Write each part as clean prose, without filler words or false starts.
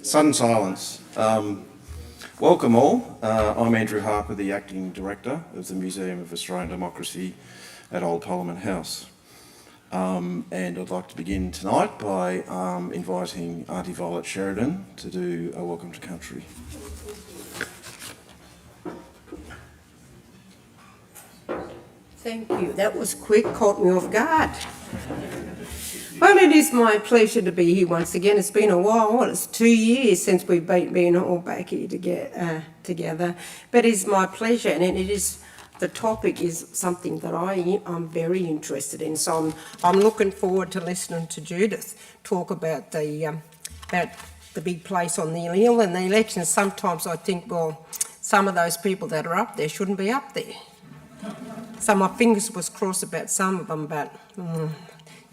Sudden silence. Welcome all. I'm Andrew Harper, the Acting Director of the Museum of Australian Democracy at Old Parliament House. And I'd like to begin tonight by inviting Auntie Violet Sheridan to do a Welcome to Country. Thank you. That was quick, caught me off guard. Well, it is my pleasure to be here once again. It's been a while. Well, it's 2 years since we've been all back here together. But it's my pleasure, and the topic is something that I'm very interested in. So I'm looking forward to listening to Judith talk about the big place on the hill and the elections. Sometimes I think, well, some of those people that are up there shouldn't be up there. So my fingers was crossed about some of them, but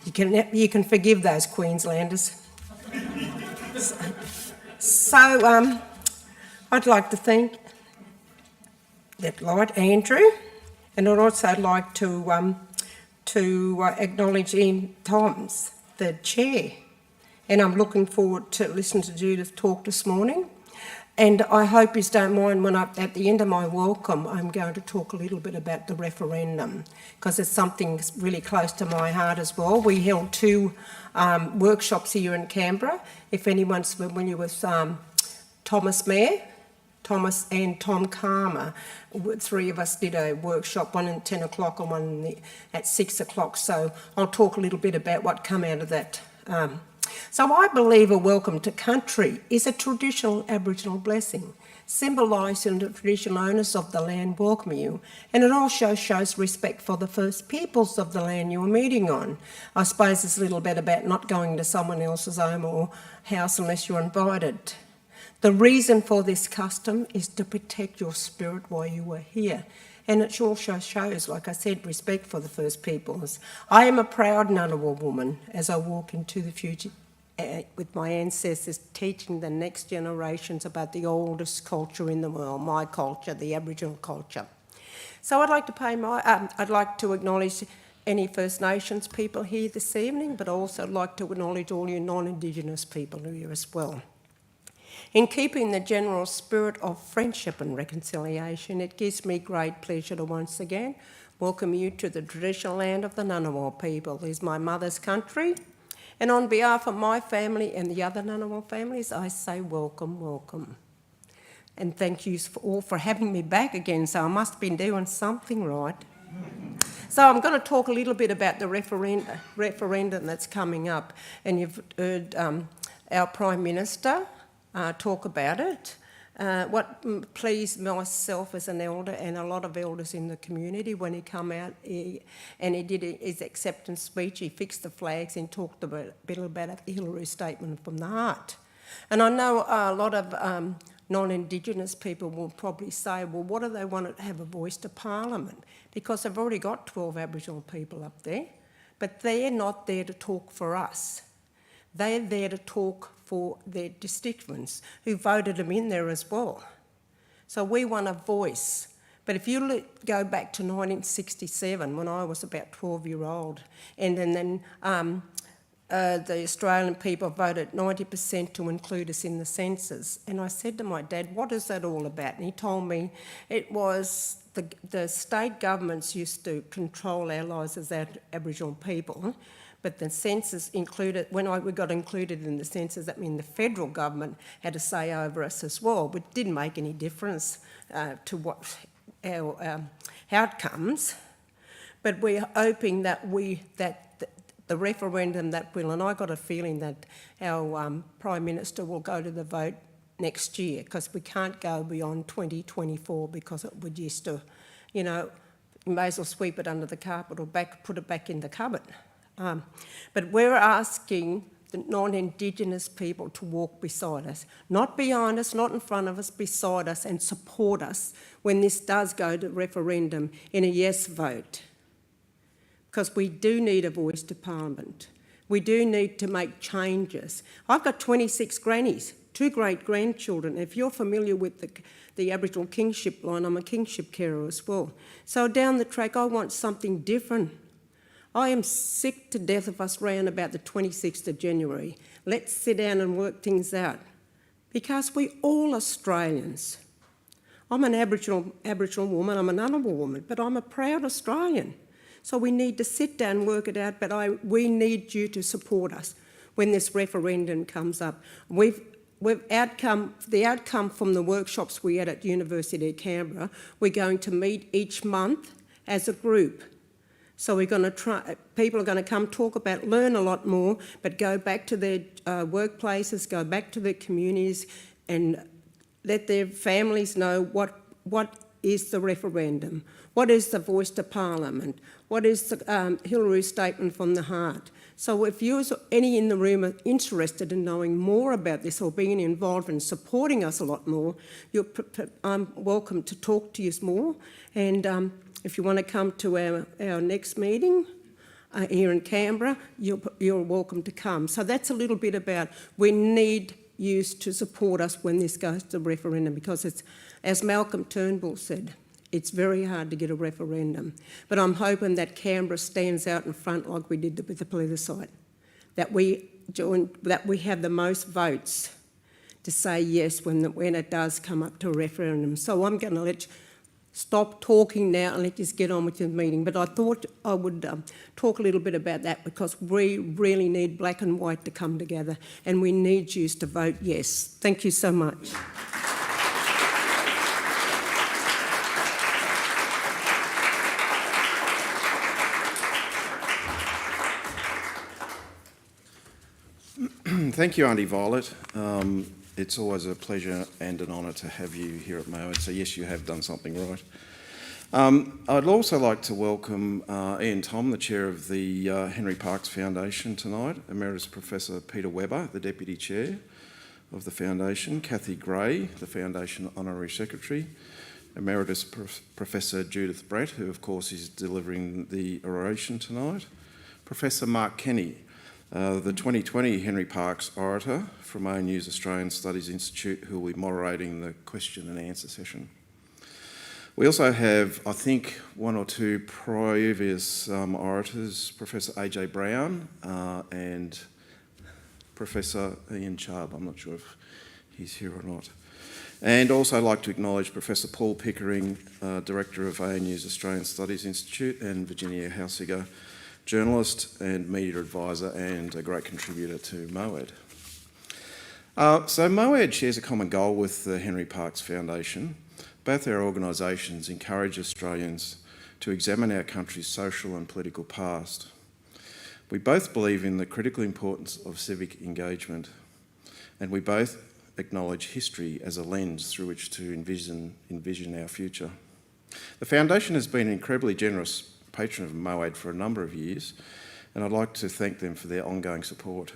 you can forgive those Queenslanders. So I'd like to thank that light Andrew, and I'd also like to acknowledge Ian Toms, the chair, and I'm looking forward to listening to Judith talk this morning. And I hope you don't mind when at the end of my welcome, I'm going to talk a little bit about the referendum, because it's something really close to my heart as well. We held 2 workshops here in Canberra. If anyone's familiar with Thomas Mayer, Thomas and Tom Karma, 3 of us did a workshop, one at 10 o'clock and one at 6 o'clock. So I'll talk a little bit about what came out of that. So I believe a welcome to country is a traditional Aboriginal blessing, symbolising the traditional owners of the land welcome you, and it also shows respect for the first peoples of the land you're meeting on. I suppose it's a little bit about not going to someone else's home or house unless you're invited. The reason for this custom is to protect your spirit while you were here. And it also shows, like I said, respect for the first peoples. I am a proud Ngunnawal woman as I walk into the future with my ancestors, teaching the next generations about the oldest culture in the world, my culture, the Aboriginal culture. So I'd like to acknowledge any First Nations people here this evening, but also like to acknowledge all you non-Indigenous people here as well. In keeping the general spirit of friendship and reconciliation, it gives me great pleasure to once again welcome you to the traditional land of the Ngunnawal people. It is my mother's country, and on behalf of my family and the other Ngunnawal families, I say welcome, welcome. And thank you all for having me back again, so I must have been doing something right. So I'm going to talk a little bit about the referendum that's coming up, and you've heard our Prime Minister talk about it. What pleased myself as an elder and a lot of elders in the community when he come out and he did his acceptance speech, he fixed the flags and talked a bit about the Hillary statement from the heart. And I know a lot of non-Indigenous people will probably say, well, what do they want to have a voice to Parliament? Because they've already got 12 Aboriginal people up there, but they're not there to talk for us. They're there to talk for their constituents who voted them in there as well. So we want a voice. But if you go back to 1967, when I was about 12-year-old, and then the Australian people voted 90% to include us in the census. And I said to my dad, what is that all about? And he told me it was the state governments used to control our lives as Aboriginal people, but the census included, when we got included in the census, that meant the federal government had a say over us as well, but it didn't make any difference to what our outcomes. But we're hoping that the referendum that will, and I got a feeling that our Prime Minister will go to the vote next year, because we can't go beyond 2024 because it would just, you may as well sweep it under the carpet or put it back in the cupboard. But we're asking the non-Indigenous people to walk beside us, not behind us, not in front of us, beside us, and support us when this does go to referendum in a yes vote. Because we do need a voice to Parliament. We do need to make changes. I've got 26 grannies, 2 great-grandchildren. If you're familiar with the Aboriginal kingship line, I'm a kingship carer as well. So down the track, I want something different. I am sick to death of us round about the 26th of January. Let's sit down and work things out. because we're all Australians. I'm an Aboriginal woman, I'm an Ngunnawal woman, but I'm a proud Australian. So we need to sit down and work it out, but we need you to support us when this referendum comes up. The outcome from the workshops we had at University of Canberra, we're going to meet each month as a group. So we're going to people are going to come talk about, learn a lot more, but go back to their workplaces, go back to their communities and let their families know what is the referendum, what is the voice to Parliament, what is the Hillary's statement from the heart. So if you, any in the room, are interested in knowing more about this or being involved and supporting us a lot more, I'm welcome to talk to you more. And if you want to come to our next meeting here in Canberra, you're welcome to come. So that's a little bit about, we need you to support us when this goes to referendum, because it's, as Malcolm Turnbull said, it's very hard to get a referendum. But I'm hoping that Canberra stands out in front like we did with the plebiscite, that we have the most votes to say yes when it does come up to a referendum. So I'm going to stop talking now and let's just get on with the meeting. But I thought I would talk a little bit about that, because we really need black and white to come together, and we need you to vote yes. Thank you so much. Thank you, Auntie Violet. It's always a pleasure and an honour to have you here at Mowed, so yes, you have done something right. I'd also like to welcome Ian Thom, the Chair of the Henry Parkes Foundation tonight, Emeritus Professor Peter Webber, the Deputy Chair of the Foundation, Cathy Gray, the Foundation Honorary Secretary, Emeritus Professor Judith Brett, who of course is delivering the oration tonight, Professor Mark Kenny, the 2020 Henry Parkes Orator from ANU's Australian Studies Institute, who will be moderating the question and answer session. We also have, I think, one or two previous orators, Professor AJ Brown and Professor Ian Chubb. I'm not sure if he's here or not. And also like to acknowledge Professor Paul Pickering, Director of ANU's Australian Studies Institute, and Virginia Hausiger, journalist and media advisor and a great contributor to Mowed. So Mowed shares a common goal with the Henry Parkes Foundation. Both our organisations encourage Australians to examine our country's social and political past. We both believe in the critical importance of civic engagement, and we both acknowledge history as a lens through which to envision our future. The Foundation has been an incredibly generous patron of Mowed for a number of years, and I'd like to thank them for their ongoing support.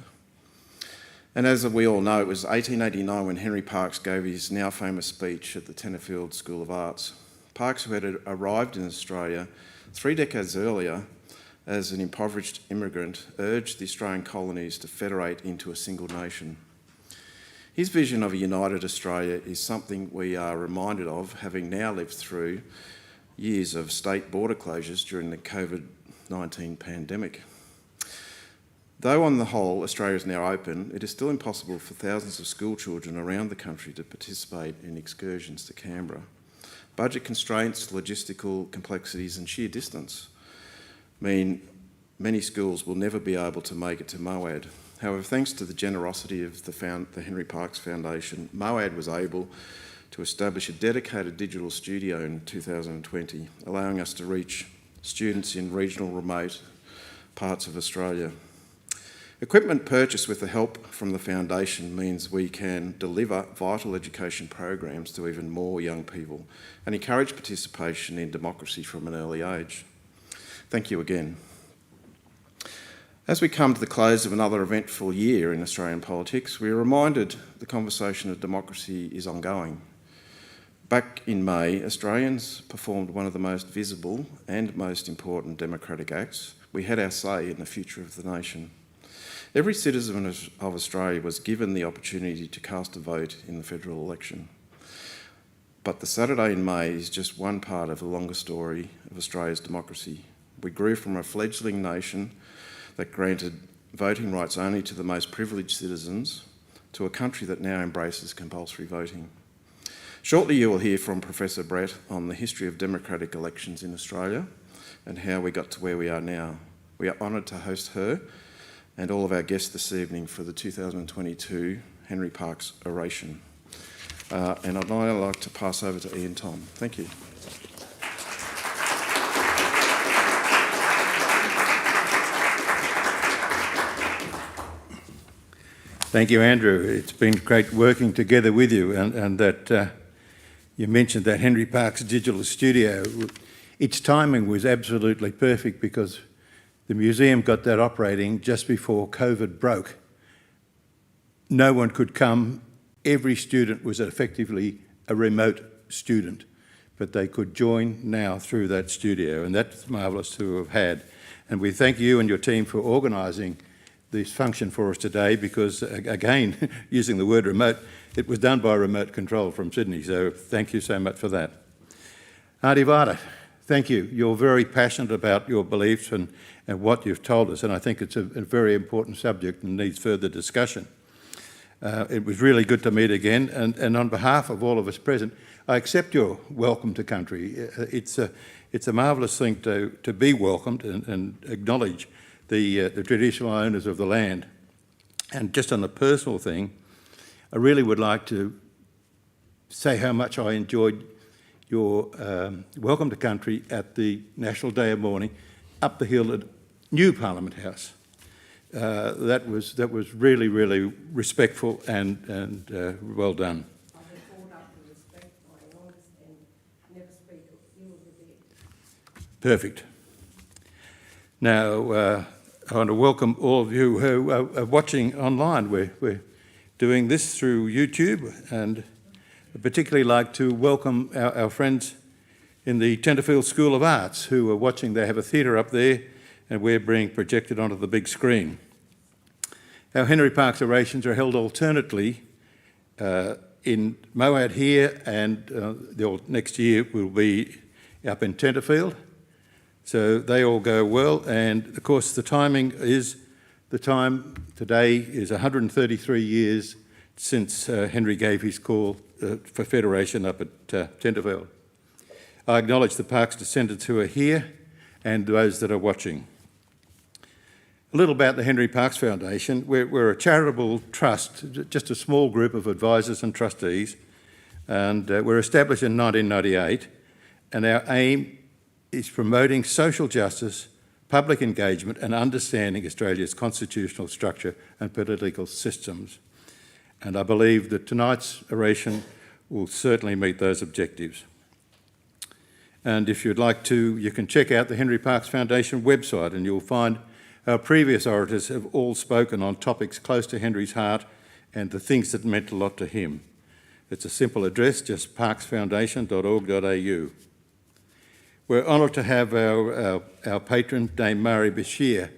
And as we all know, it was 1889 when Henry Parkes gave his now famous speech at the Tenterfield School of Arts. Parkes, who had arrived in Australia 3 decades earlier as an impoverished immigrant, urged the Australian colonies to federate into a single nation. His vision of a united Australia is something we are reminded of, having now lived through years of state border closures during the COVID-19 pandemic. Though on the whole Australia is now open, it is still impossible for thousands of school children around the country to participate in excursions to Canberra. Budget constraints, logistical complexities and sheer distance mean many schools will never be able to make it to Mowed. However, thanks to the generosity of the Henry Parkes Foundation, Mowed was able to establish a dedicated digital studio in 2020, allowing us to reach students in regional remote parts of Australia. Equipment purchased with the help from the Foundation means we can deliver vital education programs to even more young people and encourage participation in democracy from an early age. Thank you again. As we come to the close of another eventful year in Australian politics, we are reminded the conversation of democracy is ongoing. Back in May, Australians performed one of the most visible and most important democratic acts. We had our say in the future of the nation. Every citizen of Australia was given the opportunity to cast a vote in the federal election. But the Saturday in May is just one part of the longer story of Australia's democracy. We grew from a fledgling nation that granted voting rights only to the most privileged citizens to a country that now embraces compulsory voting. Shortly you will hear from Professor Brett on the history of democratic elections in Australia and how we got to where we are now. We are honoured to host her and all of our guests this evening for the 2022 Henry Parkes Oration. And I'd now like to pass over to Ian Tom. Thank you. Thank you, Andrew. It's been great working together with you, and that you mentioned that Henry Parkes Digital Studio. Its timing was absolutely perfect because the museum got that operating just before COVID broke. No one could come. Every student was effectively a remote student, but they could join now through that studio, and that's marvellous to have had. And we thank you and your team for organising this function for us today because, again, using the word remote, it was done by remote control from Sydney, so thank you so much for that. Auntie Vada, thank you. You're very passionate about your beliefs and what you've told us, and I think it's a very important subject and needs further discussion. It was really good to meet again, and on behalf of all of us present, I accept your welcome to country. It's a marvellous thing to be welcomed and acknowledge the traditional owners of the land. And just on a personal thing, I really would like to say how much I enjoyed your welcome to country at the National Day of Mourning up the hill at New Parliament House. That was really, really respectful and well done. I have brought up the respect my elders and never speak ill of the dead. Perfect. Now, I want to welcome all of you who are watching online. We're doing this through YouTube, and I'd particularly like to welcome our friends in the Tenterfield School of Arts who are watching. They have a theatre up there, and we're being projected onto the big screen. Our Henry Parkes orations are held alternately in Moab here, and the next year will be up in Tenterfield. So they all go well, and of course the timing is, the time today is 133 years since Henry gave his call for federation up at Tenterfield. I acknowledge the Parkes descendants who are here and those that are watching. A little about the Henry Parkes Foundation. We're a charitable trust, just a small group of advisors and trustees, and we're established in 1998, and our aim is promoting social justice, public engagement and understanding Australia's constitutional structure and political systems. And I believe that tonight's oration will certainly meet those objectives. And if you'd like to, you can check out the Henry Parkes Foundation website and you'll find our previous orators have all spoken on topics close to Henry's heart and the things that meant a lot to him. It's a simple address, just parkesfoundation.org.au. We're honoured to have our patron, Dame Mari Bashir.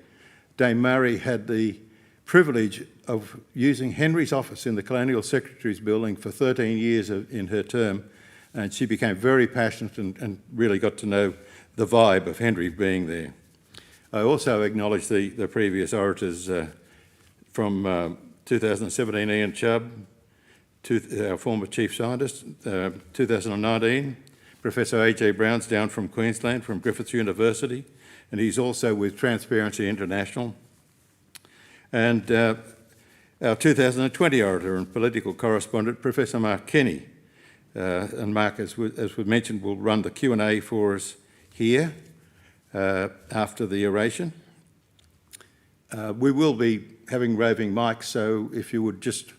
Dame Mari had the privilege of using Henry's office in the Colonial Secretary's building for 13 years in her term, and she became very passionate and really got to know the vibe of Henry being there. I also acknowledge the previous orators from 2017, Ian Chubb, our former Chief Scientist, 2019, Professor A.J. Brownsdown from Queensland, from Griffith University, and he's also with Transparency International. And our 2020 orator and political correspondent, Professor Mark Kenny. And Mark, as we mentioned, will run the Q&A for us here after the oration. We will be having roving mics, so if you would just,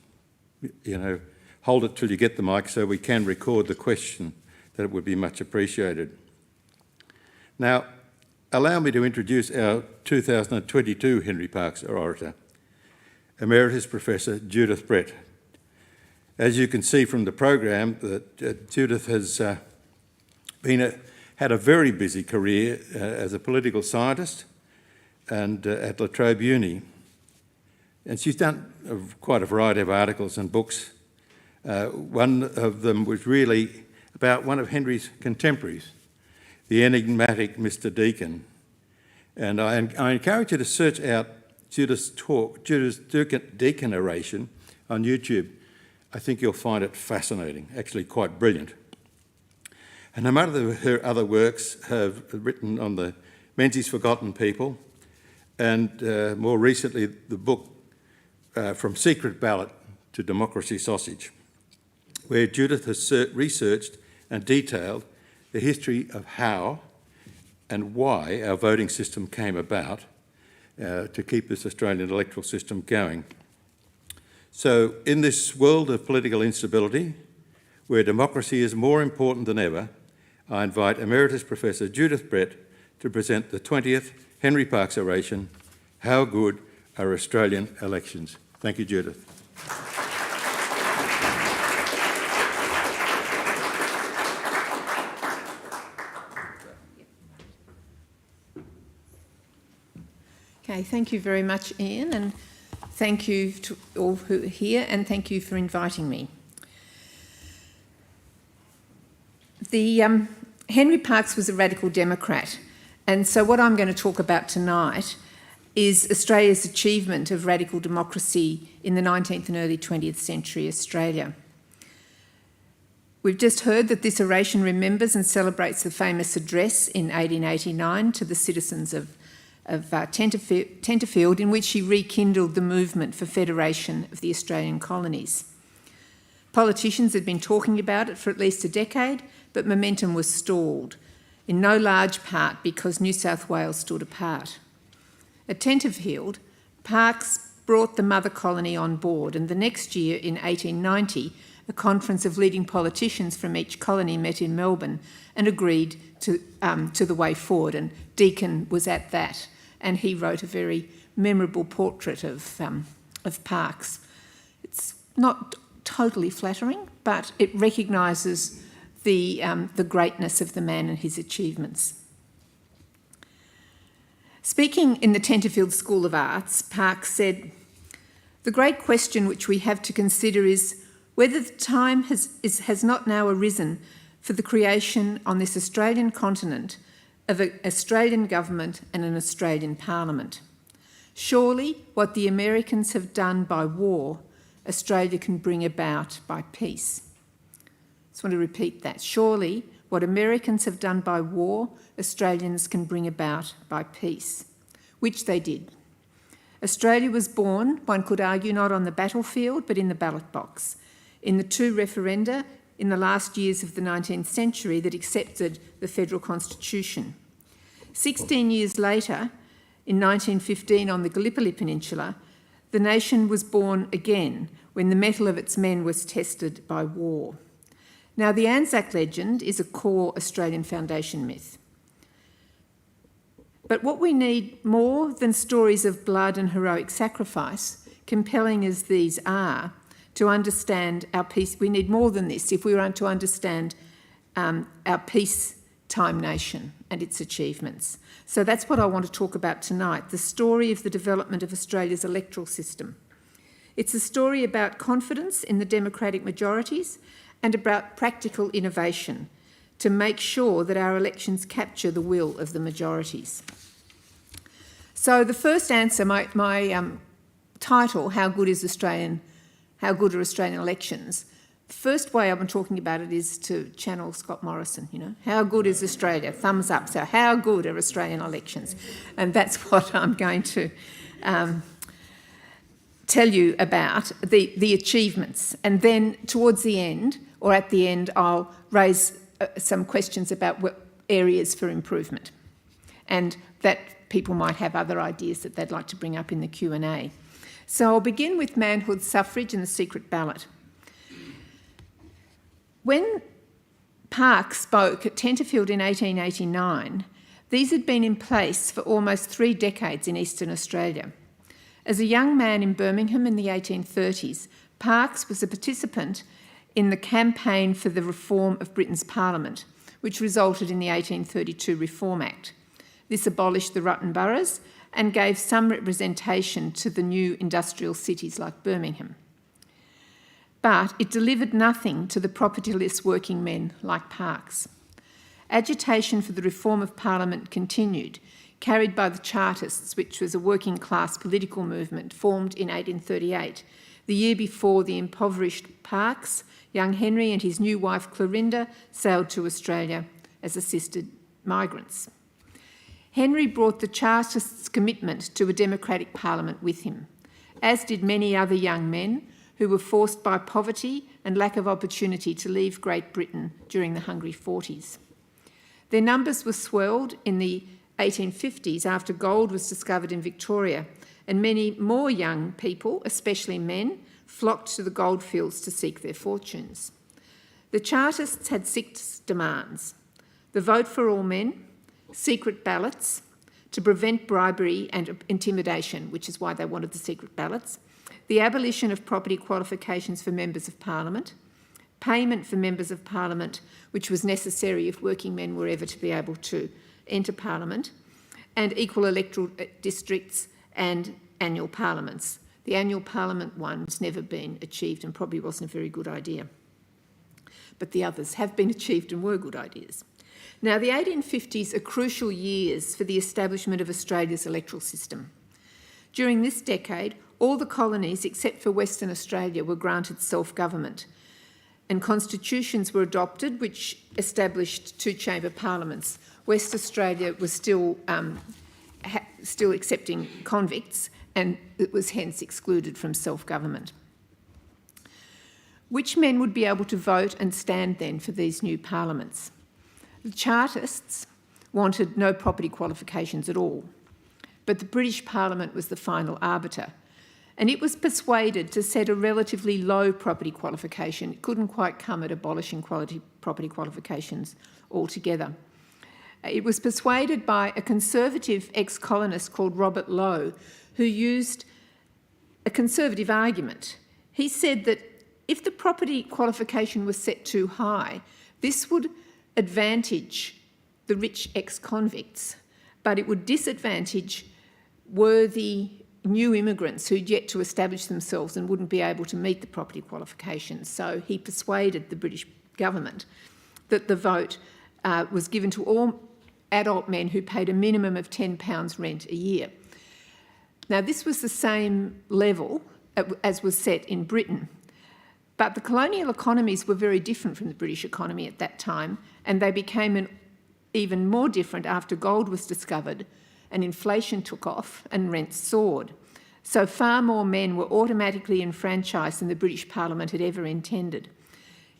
hold it till you get the mic so we can record the question, that it would be much appreciated. Now, allow me to introduce our 2022 Henry Parkes orator, Emeritus Professor Judith Brett. As you can see from the program, that Judith has had a very busy career as a political scientist and at La Trobe Uni. And she's done quite a variety of articles and books. One of them was really about one of Henry's contemporaries, the enigmatic Mr. Deakin. And I encourage you to search out Judith's talk, Judith's Deakin oration on YouTube. I think you'll find it fascinating, actually quite brilliant. And her other works have written on the Menzies Forgotten People, and more recently the book From Secret Ballot to Democracy Sausage, where Judith has researched and detailed the history of how and why our voting system came about to keep this Australian electoral system going. So in this world of political instability, where democracy is more important than ever, I invite Emeritus Professor Judith Brett to present the 20th Henry Parkes Oration, How Good Are Australian Elections? Thank you, Judith. Okay, thank you very much, Ian, and thank you to all who are here, and thank you for inviting me. Henry Parkes was a radical Democrat, and so what I'm going to talk about tonight is Australia's achievement of radical democracy in the 19th and early 20th century Australia. We've just heard that this oration remembers and celebrates the famous address in 1889 to the citizens of Tenterfield, in which he rekindled the movement for federation of the Australian colonies. Politicians had been talking about it for at least a decade, but momentum was stalled, in no large part because New South Wales stood apart. At Tenterfield, Parkes brought the mother colony on board, and the next year, in 1890, a conference of leading politicians from each colony met in Melbourne and agreed to the way forward, and Deakin was at that, and he wrote a very memorable portrait of Parkes. It's not totally flattering, but it recognises the greatness of the man and his achievements. Speaking in the Tenterfield School of Arts, Parkes said, "The great question which we have to consider is whether the time has not now arisen for the creation on this Australian continent of an Australian government and an Australian parliament. Surely what the Americans have done by war, Australia can bring about by peace." I just want to repeat that. Surely what Americans have done by war, Australians can bring about by peace, which they did. Australia was born, one could argue, not on the battlefield, but in the ballot box, in the two referenda in the last years of the 19th century that accepted the federal constitution. 16 years later, in 1915 on the Gallipoli Peninsula, the nation was born again when the mettle of its men was tested by war. Now, the Anzac legend is a core Australian foundation myth. But what we need more than stories of blood and heroic sacrifice, compelling as these are, to understand our peace, we need more than this if we want to understand our peacetime nation and its achievements. So that's what I want to talk about tonight, the story of the development of Australia's electoral system. It's a story about confidence in the democratic majorities and about practical innovation to make sure that our elections capture the will of the majorities. So the first answer, my title, How Good Are Australian Elections? The first way I'm talking about it is to channel Scott Morrison, How good is Australia? Thumbs up. So how good are Australian elections? And that's what I'm going to tell you about, the achievements. And then towards the end, or at the end, I'll raise some questions about areas for improvement, and that people might have other ideas that they'd like to bring up in the Q&A. So I'll begin with manhood suffrage and the secret ballot. When Parkes spoke at Tenterfield in 1889, these had been in place for almost 3 decades in Eastern Australia. As a young man in Birmingham in the 1830s, Parkes was a participant in the campaign for the reform of Britain's Parliament, which resulted in the 1832 Reform Act. This abolished the Rutten boroughs and gave some representation to the new industrial cities like Birmingham. But it delivered nothing to the propertyless working men like Parkes. Agitation for the reform of Parliament continued, carried by the Chartists, which was a working class political movement formed in 1838 The year before the impoverished Parkes, young Henry and his new wife Clorinda sailed to Australia as assisted migrants. Henry brought the Chartists' commitment to a democratic parliament with him, as did many other young men who were forced by poverty and lack of opportunity to leave Great Britain during the Hungry 40s. Their numbers were swelled in the 1850s after gold was discovered in Victoria, and many more young people, especially men, flocked to the goldfields to seek their fortunes. The Chartists had 6 demands: the vote for all men, secret ballots to prevent bribery and intimidation, which is why they wanted the secret ballots, the abolition of property qualifications for members of parliament, payment for members of parliament, which was necessary if working men were ever to be able to enter parliament, and equal electoral districts and annual parliaments. The annual parliament one's never been achieved and probably wasn't a very good idea. But the others have been achieved and were good ideas. Now, the 1850s are crucial years for the establishment of Australia's electoral system. During this decade, all the colonies except for Western Australia were granted self-government, and constitutions were adopted which established 2-chamber parliaments. West Australia was still accepting convicts, and it was hence excluded from self-government. Which men would be able to vote and stand then for these new parliaments? The Chartists wanted no property qualifications at all, but the British Parliament was the final arbiter, and it was persuaded to set a relatively low property qualification. It couldn't quite come at abolishing property qualifications altogether. It was persuaded by a conservative ex-colonist called Robert Lowe, who used a conservative argument. He said that if the property qualification was set too high, this would advantage the rich ex-convicts, but it would disadvantage worthy new immigrants who'd yet to establish themselves and wouldn't be able to meet the property qualifications. So he persuaded the British government that the vote was given to all adult men who paid a minimum of £10 rent a year. Now, this was the same level as was set in Britain, but the colonial economies were very different from the British economy at that time, and they became even more different after gold was discovered and inflation took off and rents soared. So far more men were automatically enfranchised than the British Parliament had ever intended.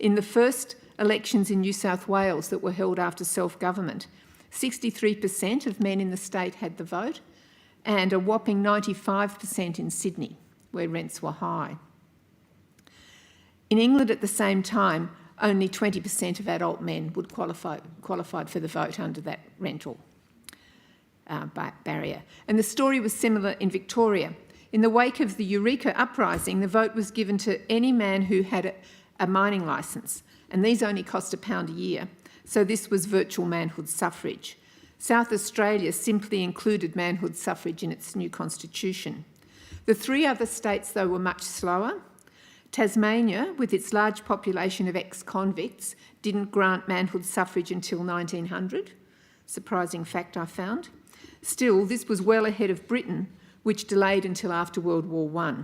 In the first elections in New South Wales that were held after self-government, 63% of men in the state had the vote, and a whopping 95% in Sydney, where rents were high. In England at the same time, only 20% of adult men would qualified for the vote under that rental barrier. And the story was similar in Victoria. In the wake of the Eureka uprising, the vote was given to any man who had a mining licence, and these only cost £1 a year, so this was virtual manhood suffrage. South Australia simply included manhood suffrage in its new constitution. The 3 other states, though, were much slower. Tasmania, with its large population of ex-convicts, didn't grant manhood suffrage until 1900. Surprising fact, I found. Still, this was well ahead of Britain, which delayed until after World War I.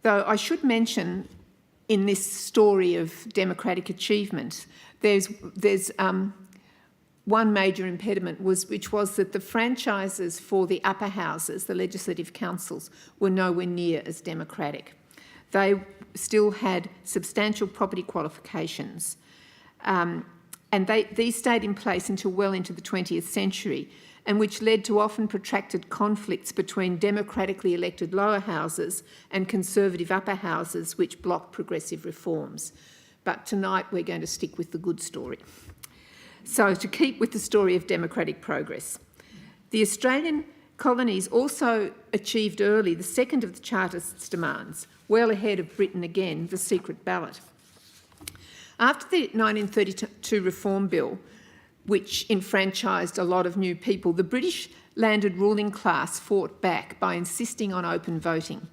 Though I should mention in this story of democratic achievement, there's one major impediment, which was that the franchises for the upper houses, the legislative councils, were nowhere near as democratic. They still had substantial property qualifications, and these stayed in place until well into the 20th century, and which led to often protracted conflicts between democratically elected lower houses and conservative upper houses, which blocked progressive reforms. But tonight we're going to stick with the good story. So, to keep with the story of democratic progress, the Australian colonies also achieved early the second of the Chartists' demands, well ahead of Britain again, the secret ballot. After the 1932 Reform Bill, which enfranchised a lot of new people, the British landed ruling class fought back by insisting on open voting.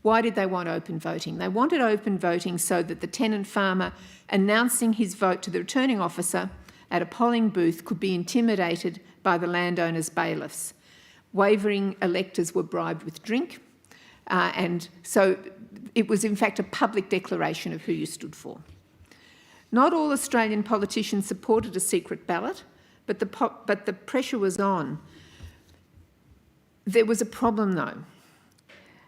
Why did they want open voting? They wanted open voting so that the tenant farmer announcing his vote to the returning officer at a polling booth could be intimidated by the landowner's bailiffs. wavering electors were bribed with drink, and so it was in fact a public declaration of who you stood for. Not all Australian politicians supported a secret ballot, but the pressure was on. There was a problem though.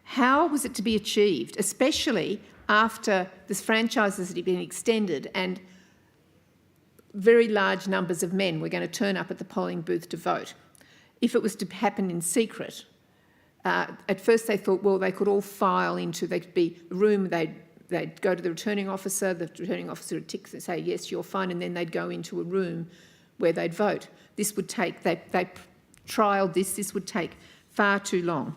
How was it to be achieved, especially after the franchises had been extended and very large numbers of men were going to turn up at the polling booth to vote? If it was to happen in secret, at first they thought, well, they could all file into, there could be a room, they'd go to the returning officer would tick and say, yes, you're fine, and then they'd go into a room where they'd vote. This would take, they trialled this would take far too long.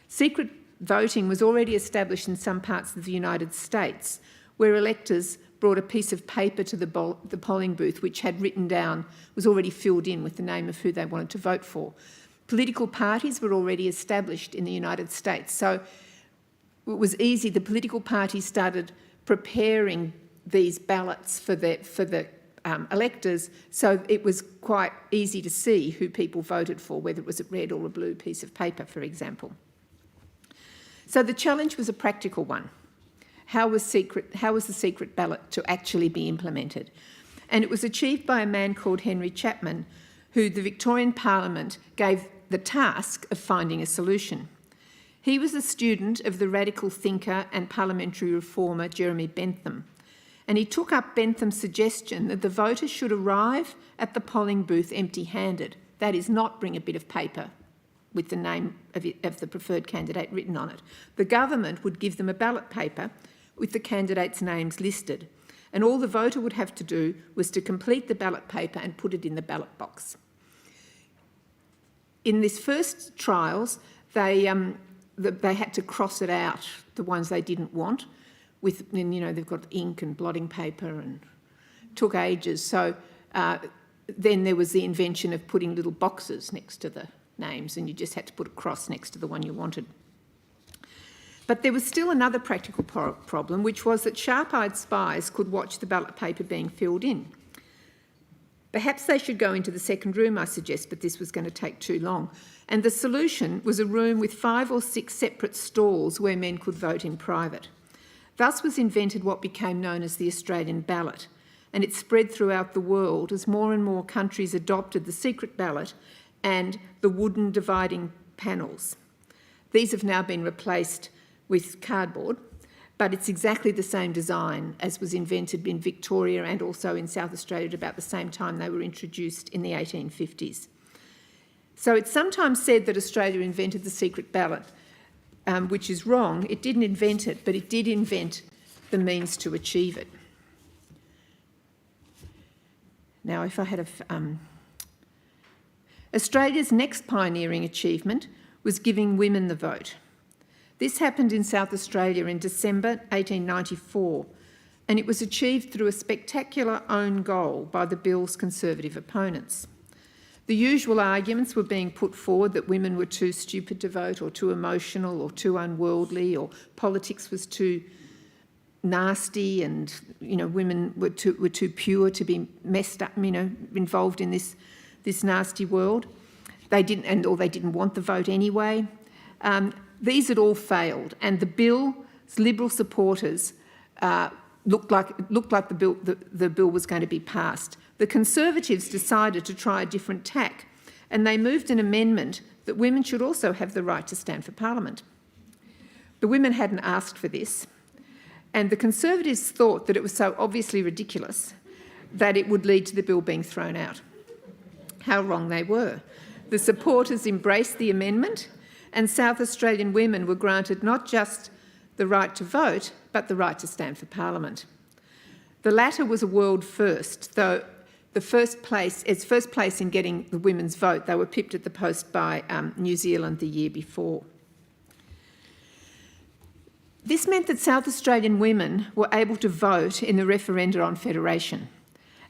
Secret voting was already established in some parts of the United States, where electors brought a piece of paper to the polling booth which had written down, was already filled in with the name of who they wanted to vote for. Political parties were already established in the United States, so it was easy. The political parties started preparing these ballots for the electors, so it was quite easy to see who people voted for, whether it was a red or a blue piece of paper, for example. So the challenge was a practical one. How was the secret ballot to actually be implemented? And it was achieved by a man called Henry Chapman, who the Victorian Parliament gave the task of finding a solution. He was a student of the radical thinker and parliamentary reformer Jeremy Bentham, and he took up Bentham's suggestion that the voters should arrive at the polling booth empty-handed. That is, not bring a bit of paper with the name of the preferred candidate written on it. The government would give them a ballot paper with the candidates' names listed, and all the voter would have to do was to complete the ballot paper and put it in the ballot box. In this first trials, they had to cross it out, the ones they didn't want, with, and, you know, they've got ink and blotting paper, and it took ages. So then there was the invention of putting little boxes next to the names, and you just had to put a cross next to the one you wanted. But there was still another practical problem, which was that sharp-eyed spies could watch the ballot paper being filled in. Perhaps they should go into the second room, I suggest, but this was going to take too long. And the solution was a room with 5 or 6 separate stalls where men could vote in private. Thus was invented what became known as the Australian ballot, and it spread throughout the world as more and more countries adopted the secret ballot and the wooden dividing panels. These have now been replaced with cardboard, but it's exactly the same design as was invented in Victoria and also in South Australia at about the same time they were introduced in the 1850s. So it's sometimes said that Australia invented the secret ballot, which is wrong. It didn't invent it, but it did invent the means to achieve it. Now, if I had Australia's next pioneering achievement was giving women the vote. This happened in South Australia in December 1894, and it was achieved through a spectacular own goal by the bill's Conservative opponents. The usual arguments were being put forward that women were too stupid to vote, or too emotional, or too unworldly, or politics was too nasty, and, you know, women were too pure to be messed up, you know, involved in this nasty world. They didn't want the vote anyway. These had all failed, and the bill's Liberal supporters looked like the bill was going to be passed. The Conservatives decided to try a different tack, and they moved an amendment that women should also have the right to stand for Parliament. The women hadn't asked for this, and the Conservatives thought that it was so obviously ridiculous that it would lead to the bill being thrown out. How wrong they were. The supporters embraced the amendment, and South Australian women were granted not just the right to vote, but the right to stand for Parliament. The latter was a world first, though its first place in getting the women's vote. They were pipped at the post by New Zealand the year before. This meant that South Australian women were able to vote in the referenda on federation,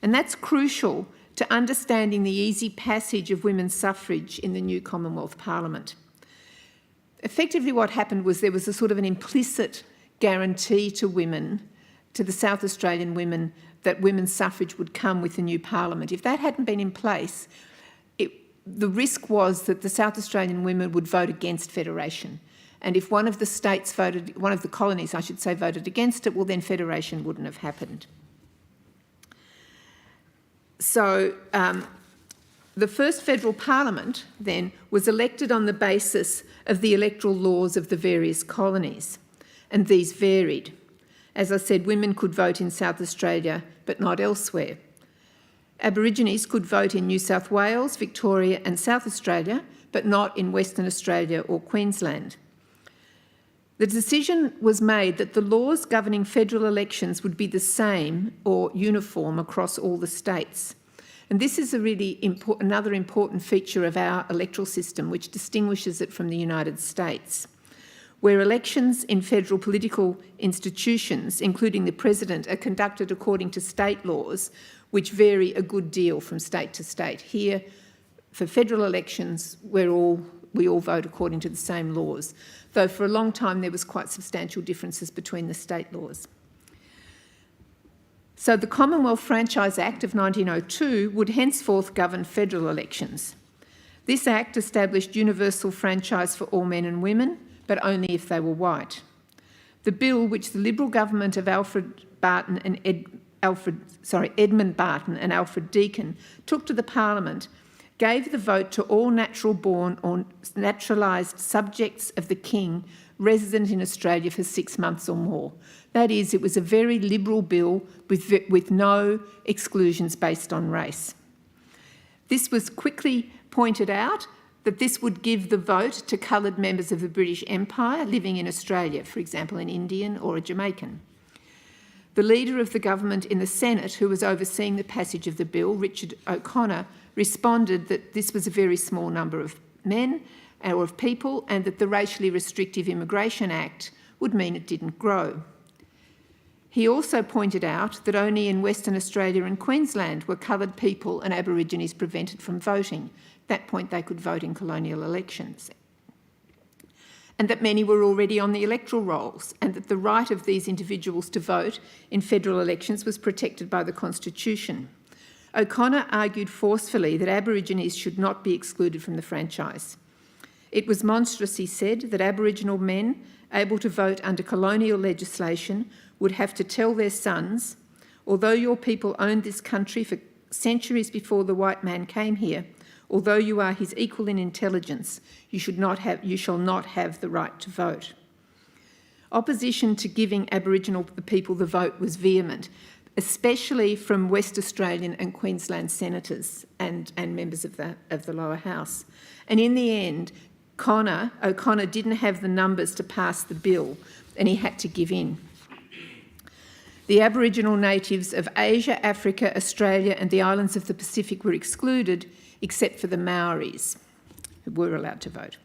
and that's crucial to understanding the easy passage of women's suffrage in the new Commonwealth Parliament. Effectively what happened was there was a sort of an implicit guarantee to women, to the South Australian women, that women's suffrage would come with the new Parliament. If that hadn't been in place, the risk was that the South Australian women would vote against federation. And if one of the states voted, one of the colonies, I should say, voted against it, well, then federation wouldn't have happened. So the first federal parliament then was elected on the basis of the electoral laws of the various colonies, and these varied. As I said, women could vote in South Australia, but not elsewhere. Aborigines could vote in New South Wales, Victoria and South Australia, but not in Western Australia or Queensland. The decision was made that the laws governing federal elections would be the same or uniform across all the states. And this is another important feature of our electoral system, which distinguishes it from the United States, where elections in federal political institutions, including the president, are conducted according to state laws, which vary a good deal from state to state. Here, for federal elections, we all vote according to the same laws, though for a long time there was quite substantial differences between the state laws. So the Commonwealth Franchise Act of 1902 would henceforth govern federal elections. This act established universal franchise for all men and women, but only if they were white. The bill, which the Liberal government of Edmund Barton and Alfred Deakin took to the Parliament, gave the vote to all natural-born or naturalised subjects of the King resident in Australia for 6 months or more. That is, it was a very liberal bill with no exclusions based on race. This was quickly pointed out that this would give the vote to coloured members of the British Empire living in Australia, for example, an Indian or a Jamaican. The leader of the government in the Senate, who was overseeing the passage of the bill, Richard O'Connor, responded that this was a very small number of men or of people, and that the Racially Restrictive Immigration Act would mean it didn't grow. He also pointed out that only in Western Australia and Queensland were coloured people and Aborigines prevented from voting. At that point, they could vote in colonial elections. And that many were already on the electoral rolls, and that the right of these individuals to vote in federal elections was protected by the Constitution. O'Connor argued forcefully that Aborigines should not be excluded from the franchise. It was monstrous, he said, that Aboriginal men able to vote under colonial legislation would have to tell their sons, although your people owned this country for centuries before the white man came here, although you are his equal in intelligence, you shall not have the right to vote. Opposition to giving Aboriginal people the vote was vehement, especially from West Australian and Queensland senators and members of the lower house. And in the end, O'Connor didn't have the numbers to pass the bill, and he had to give in. The Aboriginal natives of Asia, Africa, Australia and the islands of the Pacific were excluded, except for the Maoris, who were allowed to vote.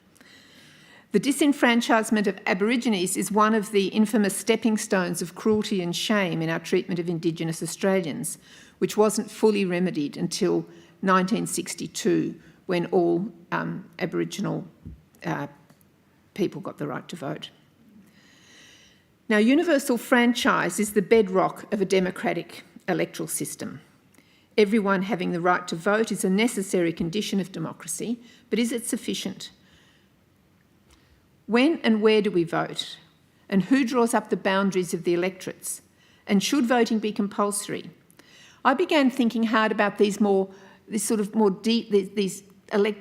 The disenfranchisement of Aborigines is one of the infamous stepping stones of cruelty and shame in our treatment of Indigenous Australians, which wasn't fully remedied until 1962, when all Aboriginal people got the right to vote. Now, universal franchise is the bedrock of a democratic electoral system. Everyone having the right to vote is a necessary condition of democracy, but is it sufficient? When and where do we vote? And who draws up the boundaries of the electorates? And should voting be compulsory? I began thinking hard about these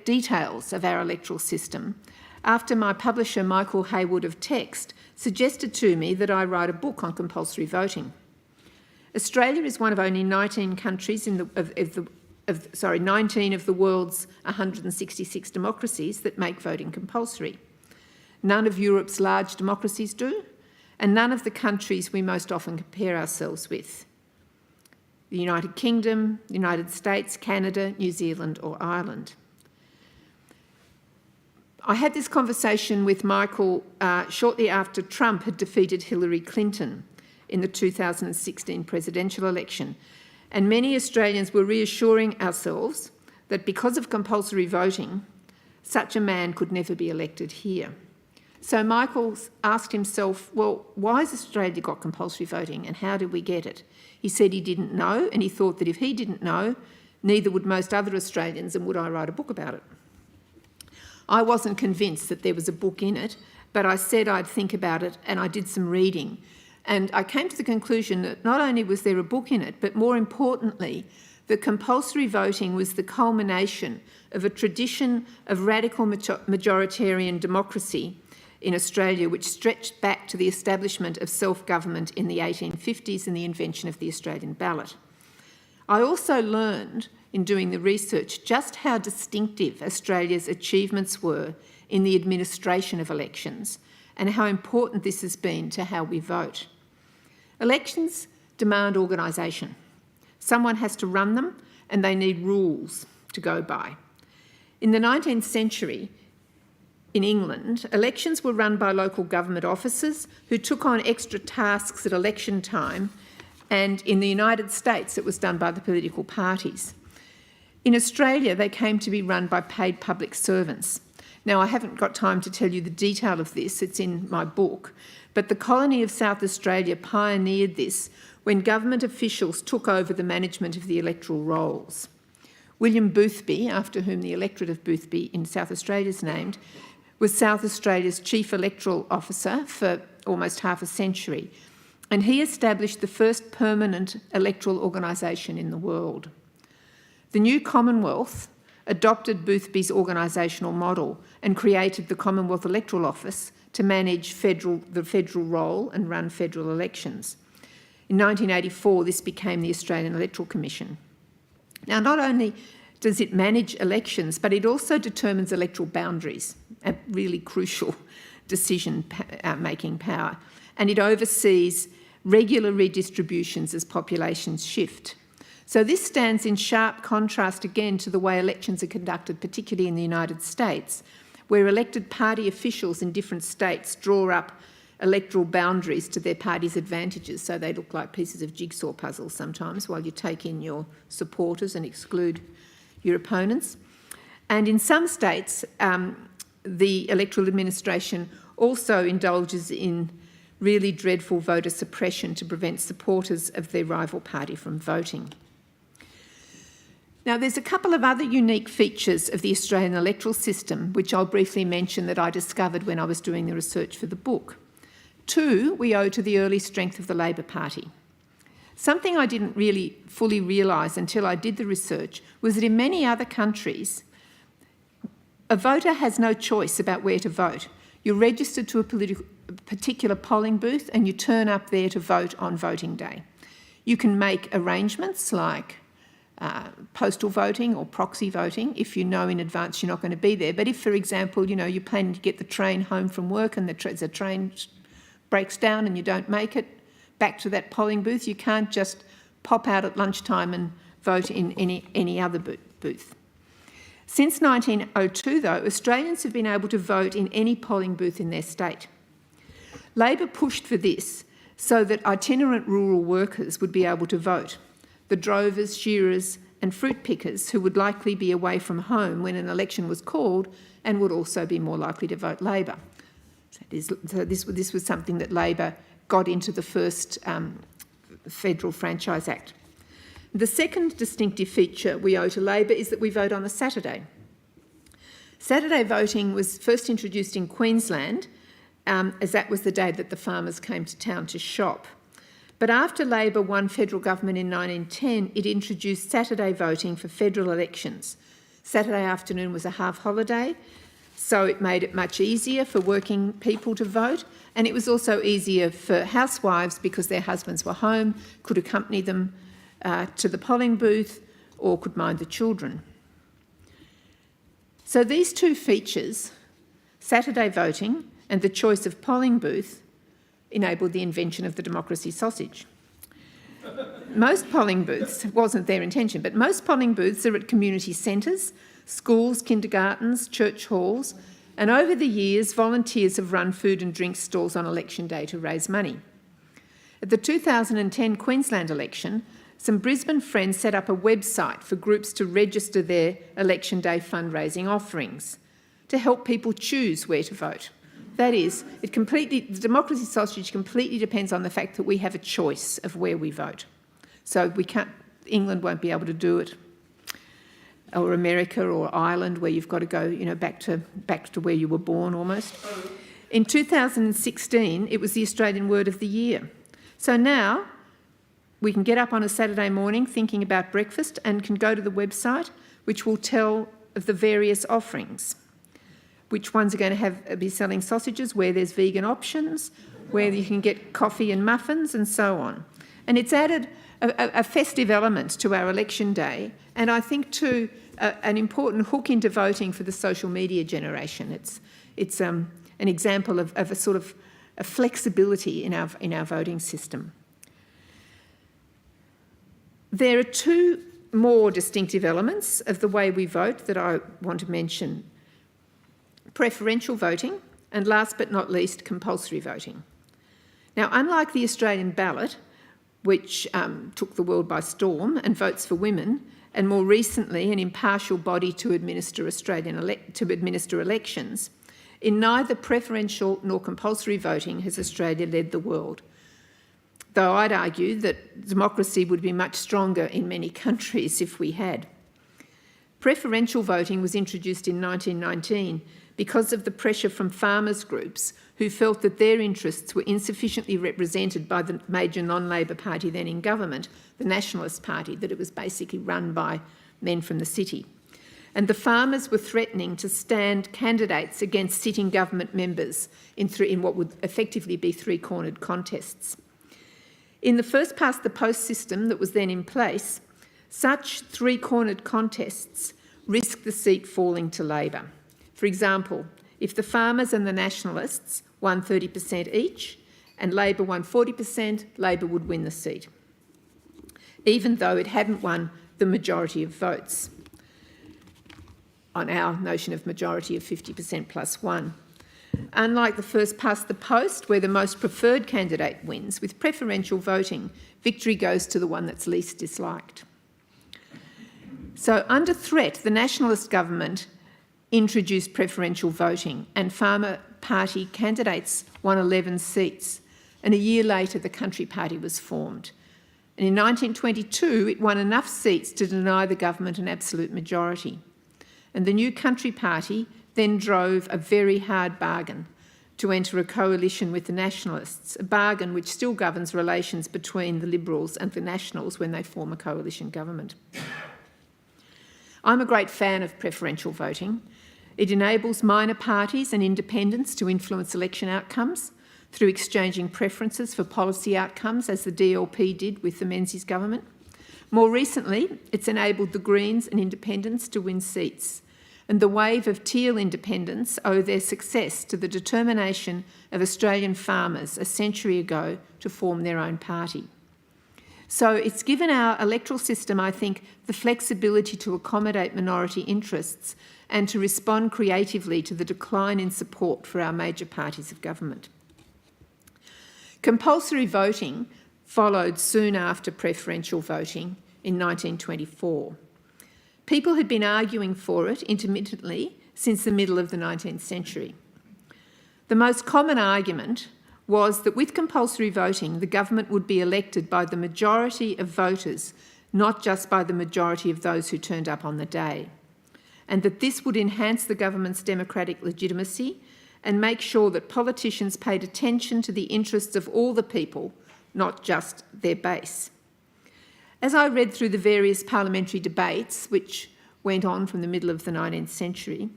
details of our electoral system after my publisher, Michael Haywood of Text, suggested to me that I write a book on compulsory voting. Australia is one of only 19 countries 19 of the world's 166 democracies that make voting compulsory. None of Europe's large democracies do, and none of the countries we most often compare ourselves with. The United Kingdom, the United States, Canada, New Zealand or Ireland. I had this conversation with Michael shortly after Trump had defeated Hillary Clinton in the 2016 presidential election, and many Australians were reassuring ourselves that because of compulsory voting, such a man could never be elected here. So Michael asked himself, well, why has Australia got compulsory voting and how did we get it? He said he didn't know, and he thought that if he didn't know, Neither would most other Australians, and would I write a book about it? I wasn't convinced that there was a book in it, but I said I'd think about it, and I did some reading. And I came to the conclusion that not only was there a book in it, but more importantly, that compulsory voting was the culmination of a tradition of radical majoritarian democracy in Australia, which stretched back to the establishment of self-government in the 1850s and the invention of the Australian ballot. I also learned in doing the research just how distinctive Australia's achievements were in the administration of elections and how important this has been to how we vote. Elections demand organisation. Someone has to run them, and they need rules to go by. In the 19th century, in England, elections were run by local government officers who took on extra tasks at election time, and in the United States it was done by the political parties. In Australia, they came to be run by paid public servants. Now, I haven't got time to tell you the detail of this, it's in my book, but the colony of South Australia pioneered this when government officials took over the management of the electoral rolls. William Boothby, after whom the electorate of Boothby in South Australia is named, was South Australia's chief electoral officer for almost half a century, and he established the first permanent electoral organisation in the world. The new Commonwealth adopted Boothby's organisational model and created the Commonwealth Electoral Office to manage the federal role and run federal elections. In 1984, this became the Australian Electoral Commission. Now, not only does it manage elections, but it also determines electoral boundaries, a really crucial decision-making power, and it oversees regular redistributions as populations shift. So this stands in sharp contrast again to the way elections are conducted, particularly in the United States, where elected party officials in different states draw up electoral boundaries to their party's advantages, so they look like pieces of jigsaw puzzles sometimes, while you take in your supporters and exclude your opponents. And in some states, the electoral administration also indulges in really dreadful voter suppression to prevent supporters of their rival party from voting. Now, there's a couple of other unique features of the Australian electoral system, which I'll briefly mention that I discovered when I was doing the research for the book. Two, we owe to the early strength of the Labor Party. Something I didn't really fully realise until I did the research was that in many other countries, a voter has no choice about where to vote. You're registered to a particular polling booth and you turn up there to vote on voting day. You can make arrangements like postal voting or proxy voting if you know in advance you're not going to be there. But if, for example, you're planning to get the train home from work and the train breaks down and you don't make it back to that polling booth, you can't just pop out at lunchtime and vote in any other booth. Since 1902, though, Australians have been able to vote in any polling booth in their state. Labor pushed for this so that itinerant rural workers would be able to vote. The drovers, shearers and fruit pickers who would likely be away from home when an election was called and would also be more likely to vote Labor. So this was something that Labor got into the first Federal Franchise Act. The second distinctive feature we owe to Labor is that we vote on a Saturday. Saturday voting was first introduced in Queensland, as that was the day that the farmers came to town to shop. But after Labor won federal government in 1910, it introduced Saturday voting for federal elections. Saturday afternoon was a half holiday, so it made it much easier for working people to vote, and it was also easier for housewives because their husbands were home, could accompany them to the polling booth or could mind the children. So these two features, Saturday voting and the choice of polling booth, enabled the invention of the democracy sausage. Most polling booths, it wasn't their intention, but most polling booths are at community centres, schools, kindergartens, church halls, and over the years, volunteers have run food and drink stalls on election day to raise money. At the 2010 Queensland election, some Brisbane friends set up a website for groups to register their election day fundraising offerings to help people choose where to vote. That is, the democracy sausage completely depends on the fact that we have a choice of where we vote. So England won't be able to do it. or America or Ireland, where you've got to go, back to where you were born almost. In 2016, it was the Australian Word of the Year. So now we can get up on a Saturday morning thinking about breakfast and can go to the website, which will tell of the various offerings. Which ones are going to be selling sausages, where there's vegan options, where you can get coffee and muffins and so on. And it's added a festive element to our election day, and I think too an important hook into voting for the social media generation. It's an example of a sort of a flexibility in our voting system. There are two more distinctive elements of the way we vote that I want to mention: preferential voting, and last but not least, compulsory voting. Now, unlike the Australian ballot, which took the world by storm and votes for women, and more recently an impartial body to administer elections, in neither preferential nor compulsory voting has Australia led the world. Though I'd argue that democracy would be much stronger in many countries if we had. Preferential voting was introduced in 1919 because of the pressure from farmers' groups who felt that their interests were insufficiently represented by the major non-Labor party then in government, the Nationalist Party, that it was basically run by men from the city. And the farmers were threatening to stand candidates against sitting government members in what would effectively be three-cornered contests. In the first-past-the-post system that was then in place, such three-cornered contests risked the seat falling to Labor. For example, if the farmers and the Nationalists won 30% each and Labor won 40%, Labor would win the seat, even though it hadn't won the majority of votes on our notion of majority of 50% plus one. Unlike the first-past-the-post, where the most preferred candidate wins, with preferential voting, victory goes to the one that's least disliked. So under threat, the Nationalist government introduced preferential voting, and Farmer Party candidates won 11 seats, and a year later the Country Party was formed. And in 1922 it won enough seats to deny the government an absolute majority. And the new Country Party then drove a very hard bargain to enter a coalition with the Nationalists, a bargain which still governs relations between the Liberals and the Nationals when they form a coalition government. I'm a great fan of preferential voting. It enables minor parties and independents to influence election outcomes through exchanging preferences for policy outcomes, as the DLP did with the Menzies government. More recently, it's enabled the Greens and independents to win seats, and the wave of teal independents owe their success to the determination of Australian farmers a century ago to form their own party. So it's given our electoral system, I think, the flexibility to accommodate minority interests and to respond creatively to the decline in support for our major parties of government. Compulsory voting followed soon after preferential voting in 1924. People had been arguing for it intermittently since the middle of the 19th century. The most common argument was that with compulsory voting, the government would be elected by the majority of voters, not just by the majority of those who turned up on the day, and that this would enhance the government's democratic legitimacy and make sure that politicians paid attention to the interests of all the people, not just their base. As I read through the various parliamentary debates which went on from the middle of the 19th century,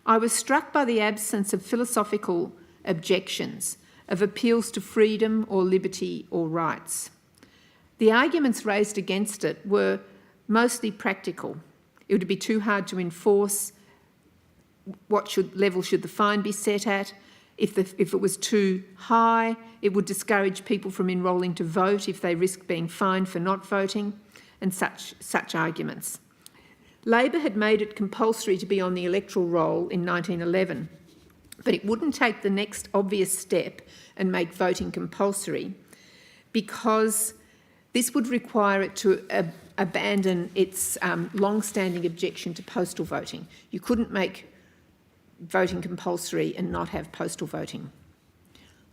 I was struck by the absence of philosophical objections, of appeals to freedom or liberty or rights. The arguments raised against it were mostly practical. It would be too hard to enforce. What level should the fine be set at? If it was too high, it would discourage people from enrolling to vote if they risked being fined for not voting, and such arguments. Labor had made it compulsory to be on the electoral roll in 1911, but it wouldn't take the next obvious step and make voting compulsory because this would require it to abandon its long-standing objection to postal voting. You couldn't make voting compulsory and not have postal voting.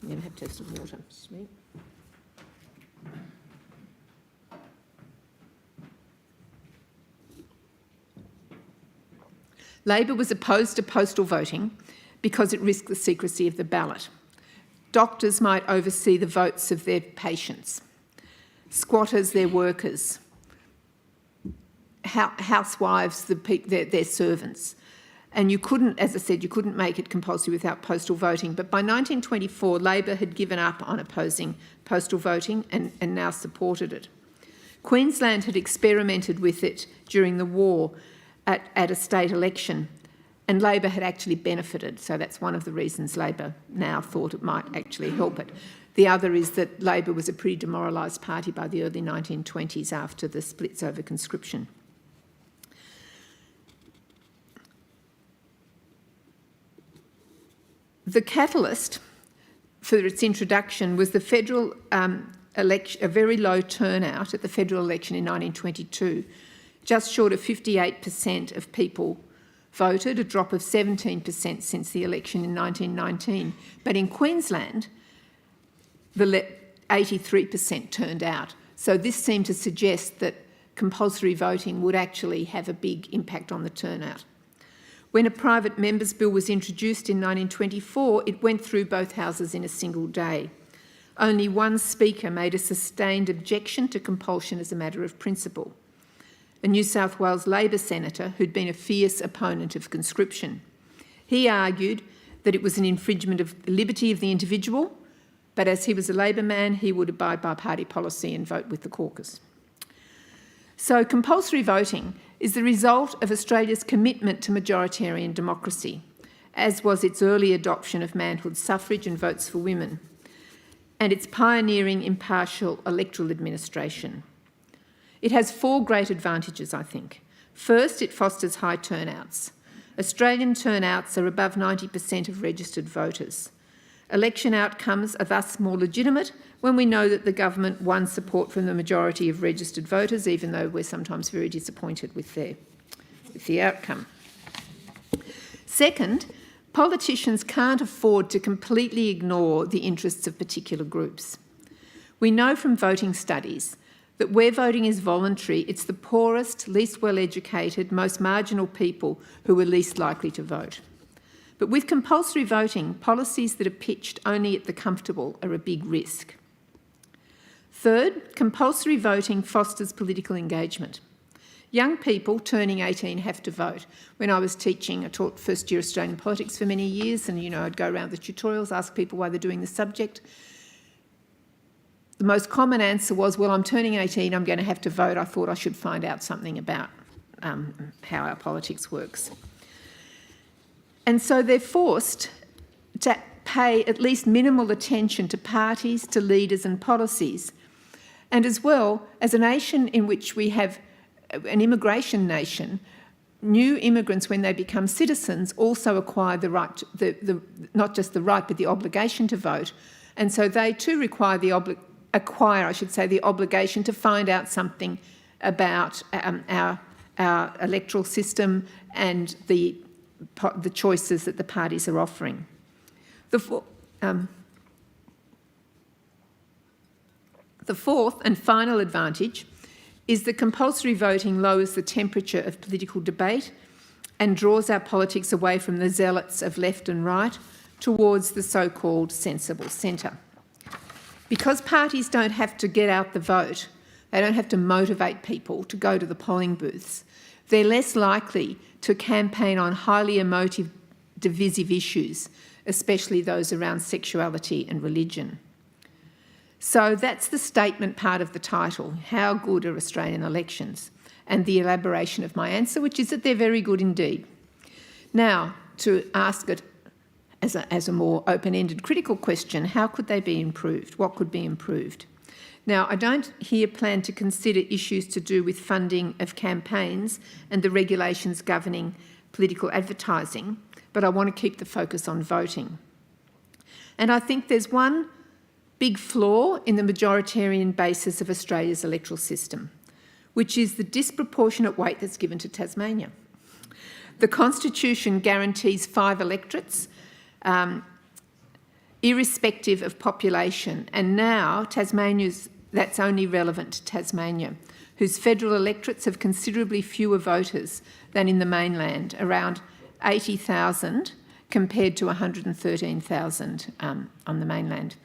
I'm going to have to have some water. Sweet. Labor was opposed to postal voting because it risked the secrecy of the ballot. Doctors might oversee the votes of their patients, squatters their workers, housewives their servants. And you couldn't, as I said, you couldn't make it compulsory without postal voting. But by 1924, Labor had given up on opposing postal voting and now supported it. Queensland had experimented with it during the war at a state election, and Labor had actually benefited. So that's one of the reasons Labor now thought it might actually help it. The other is that Labor was a pretty demoralised party by the early 1920s after the splits over conscription. The catalyst for its introduction was the federal election, a very low turnout at the federal election in 1922. Just short of 58% of people voted, a drop of 17% since the election in 1919. But in Queensland, 83% turned out. So this seemed to suggest that compulsory voting would actually have a big impact on the turnout. When a private member's bill was introduced in 1924, it went through both houses in a single day. Only one speaker made a sustained objection to compulsion as a matter of principle, a New South Wales Labor senator who'd been a fierce opponent of conscription. He argued that it was an infringement of the liberty of the individual, but as he was a Labor man, he would abide by party policy and vote with the caucus. So compulsory voting is the result of Australia's commitment to majoritarian democracy, as was its early adoption of manhood suffrage and votes for women, and its pioneering impartial electoral administration. It has 4 great advantages, I think. First, it fosters high turnouts. Australian turnouts are above 90% of registered voters. Election outcomes are thus more legitimate when we know that the government won support from the majority of registered voters, even though we're sometimes very disappointed with the outcome. Second, politicians can't afford to completely ignore the interests of particular groups. We know from voting studies that where voting is voluntary, it's the poorest, least well-educated, most marginal people who are least likely to vote. But with compulsory voting, policies that are pitched only at the comfortable are a big risk. Third, compulsory voting fosters political engagement. Young people turning 18 have to vote. When I was teaching, I taught first-year Australian politics for many years, and I'd go around the tutorials, ask people why they're doing the subject. The most common answer was, well, I'm turning 18, I'm going to have to vote. I thought I should find out something about how our politics works. And so they're forced to pay at least minimal attention to parties, to leaders and policies. And as well, as a nation in which we have an immigration nation, new immigrants, when they become citizens, also acquire the right, not just the right, but the obligation to vote. And so they too require the obligation to find out something about our electoral system and the choices that the parties are offering. The fourth and final advantage is that compulsory voting lowers the temperature of political debate and draws our politics away from the zealots of left and right towards the so-called sensible centre. Because parties don't have to get out the vote, they don't have to motivate people to go to the polling booths, they're less likely to campaign on highly emotive, divisive issues, especially those around sexuality and religion. So that's the statement part of the title, How Good Are Australian Elections? And the elaboration of my answer, which is that they're very good indeed. Now, to ask it as a more open-ended critical question, how could they be improved? What could be improved? Now, I don't here plan to consider issues to do with funding of campaigns and the regulations governing political advertising, but I want to keep the focus on voting. And I think there's one big flaw in the majoritarian basis of Australia's electoral system, which is the disproportionate weight that's given to Tasmania. The Constitution guarantees 5 electorates, irrespective of population, and now that's only relevant to Tasmania, whose federal electorates have considerably fewer voters than in the mainland, around 80,000 compared to 113,000 on the mainland.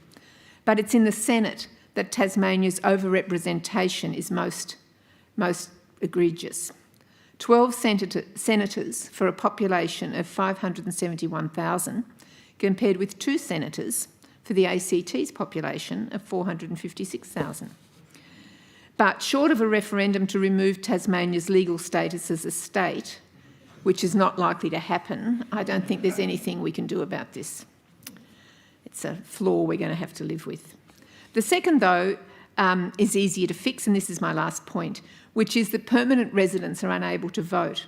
But it's in the Senate that Tasmania's overrepresentation is most egregious. 12 senators for a population of 571,000 compared with 2 senators for the ACT's population of 456,000. But short of a referendum to remove Tasmania's legal status as a state, which is not likely to happen, I don't think there's anything we can do about this. It's a flaw we're going to have to live with. The second, though, is easier to fix, and this is my last point, which is that permanent residents are unable to vote.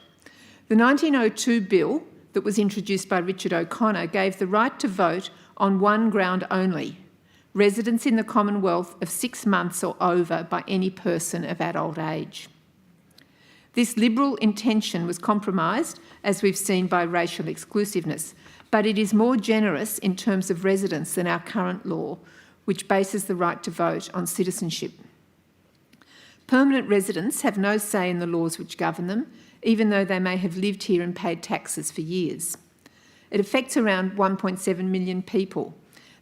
The 1902 bill that was introduced by Richard O'Connor gave the right to vote on one ground only: residence in the Commonwealth of 6 months or over by any person of adult age. This liberal intention was compromised, as we've seen, by racial exclusiveness, but it is more generous in terms of residence than our current law, which bases the right to vote on citizenship. Permanent residents have no say in the laws which govern them, even though they may have lived here and paid taxes for years. It affects around 1.7 million people.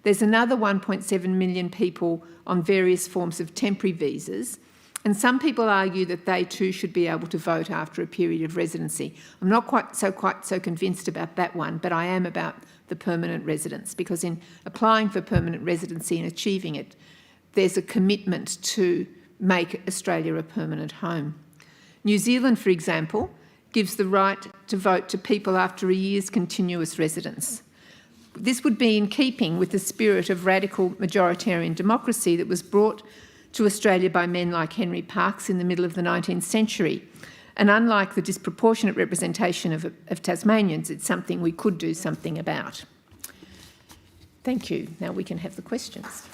There's another 1.7 million people on various forms of temporary visas, and some people argue that they too should be able to vote after a period of residency. I'm not quite so convinced about that one, but I am about the permanent residence, because in applying for permanent residency and achieving it, there's a commitment to make Australia a permanent home. New Zealand, for example, gives the right to vote to people after a year's continuous residence. This would be in keeping with the spirit of radical majoritarian democracy that was brought to Australia by men like Henry Parkes in the middle of the 19th century. And unlike the disproportionate representation of Tasmanians, it's something we could do something about. Thank you. Now we can have the questions.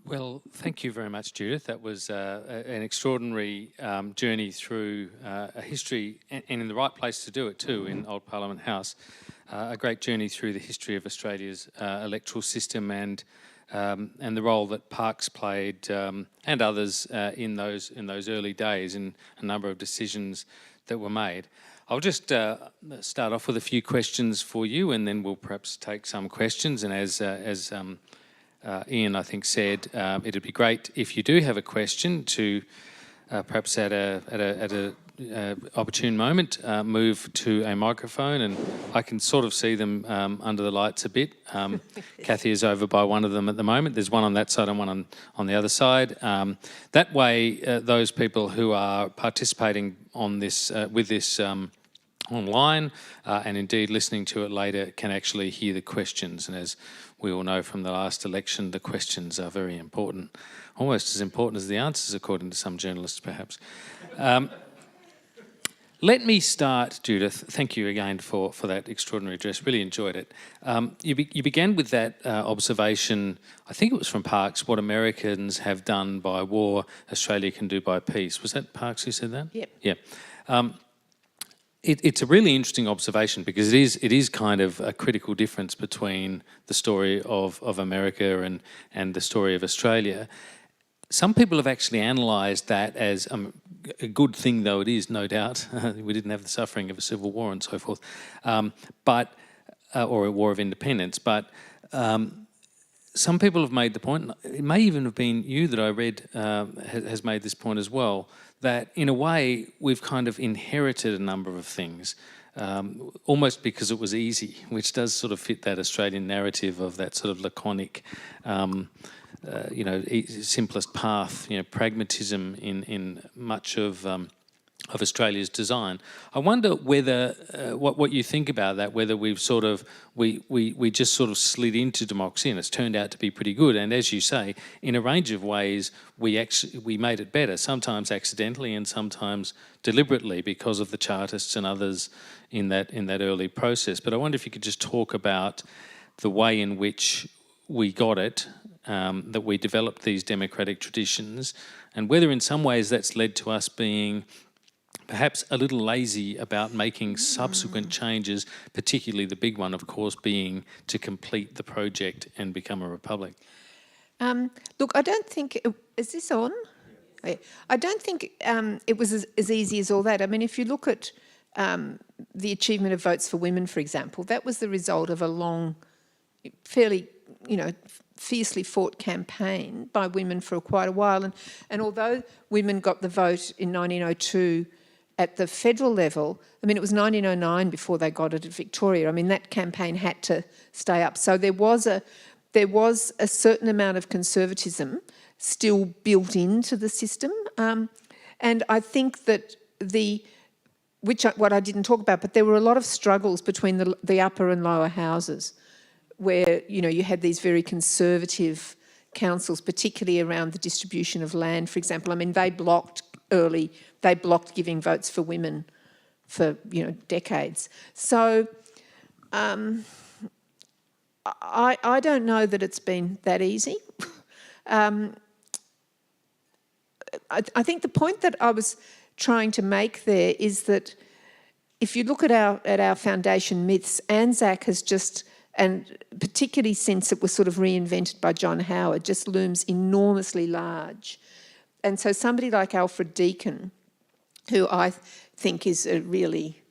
Well, thank you very much, Judith. That was an extraordinary journey through a history, and in the right place to do it too, in Old Parliament House. A great journey through the history of Australia's electoral system and the role that Parkes played and others in those early days in a number of decisions that were made. I'll just start off with a few questions for you, and then we'll perhaps take some questions. And as Ian, I think, said, it'd be great if you do have a question to perhaps at a opportune moment move to a microphone, and I can sort of see them under the lights a bit. Kathy is over by one of them at the moment. There's one on that side and one on the other side. That way, those people who are participating on this with this online and indeed listening to it later can actually hear the questions. And as we all know from the last election, the questions are very important, almost as important as the answers, according to some journalists, perhaps. Let me start, Judith. Thank you again for that extraordinary address. Really enjoyed it. You began with that observation, I think it was from Parkes, what Americans have done by war, Australia can do by peace. Was that Parkes who said that? Yep. Yeah. It's a really interesting observation, because it is kind of a critical difference between the story of America and the story of Australia. Some people have actually analysed that as a good thing, though it is, no doubt. We didn't have the suffering of a civil war and so forth, or a war of independence. But some people have made the point, it may even have been you that I read has made this point as well, that in a way we've kind of inherited a number of things, almost because it was easy, which does sort of fit that Australian narrative of that sort of laconic, simplest path, pragmatism in much of Australia's design. I wonder whether what you think about that, whether we've sort of we just sort of slid into democracy and it's turned out to be pretty good. And as you say, in a range of ways, we made it better. Sometimes accidentally and sometimes deliberately because of the Chartists and others in that early process. But I wonder if you could just talk about the way in which we got it, that we developed these democratic traditions, and whether in some ways that's led to us being perhaps a little lazy about making subsequent changes, particularly the big one, of course, being to complete the project and become a republic? Look, I don't think... Is this on? Yeah. I don't think it was as easy as all that. I mean, if you look at the achievement of votes for women, for example, that was the result of a long, fairly, fiercely fought campaign by women for quite a while. And although women got the vote in 1902 at the federal level, I mean, it was 1909 before they got it at Victoria. I mean, that campaign had to stay up. So there was a certain amount of conservatism still built into the system. And I think that what I didn't talk about, but there were a lot of struggles between the upper and lower houses where, you had these very conservative councils, particularly around the distribution of land, for example. I mean, they blocked giving votes for women for, decades. So I don't know that it's been that easy. I think the point that I was trying to make there is that if you look at our foundation myths, Anzac has just, and particularly since it was sort of reinvented by John Howard, just looms enormously large. And so somebody like Alfred Deakin, who I think is he's a really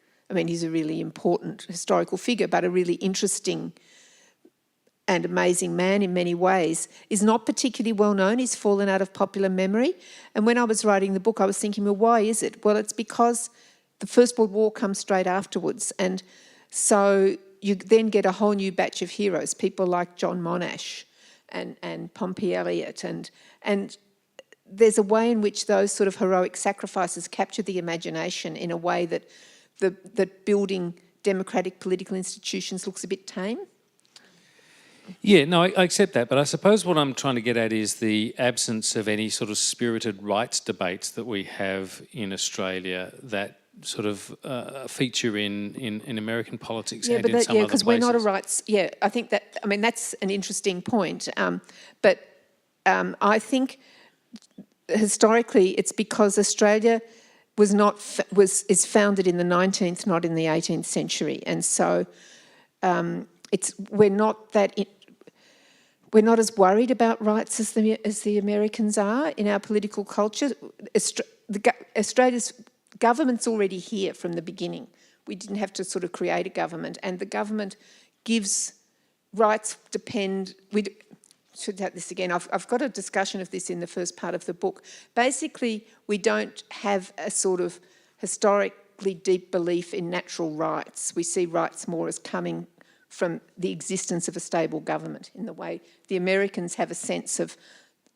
important historical figure, but a really interesting and amazing man in many ways, is not particularly well known. He's fallen out of popular memory. And when I was writing the book, I was thinking, well, why is it? Well, it's because the First World War comes straight afterwards. And so you then get a whole new batch of heroes, people like John Monash and Pompey Elliott. And there's a way in which those sort of heroic sacrifices capture the imagination in a way that that building democratic political institutions looks a bit tame. Yeah, no, I accept that, but I suppose what I'm trying to get at is the absence of any sort of spirited rights debates that we have in Australia that sort of feature in American politics and in some other places. Because we're not a rights... Yeah, I think that... I mean, that's an interesting point. But I think historically it's because Australia is founded in the 19th, not in the 18th century, and so we're not as worried about rights as the Americans are in our political culture. Australia's government's already here from the beginning. We didn't have to sort of create a government, and the government gives rights depend. We should have this again. I've got a discussion of this in the first part of the book. Basically, we don't have a sort of historically deep belief in natural rights. We see rights more as coming from the existence of a stable government, in the way the Americans have a sense of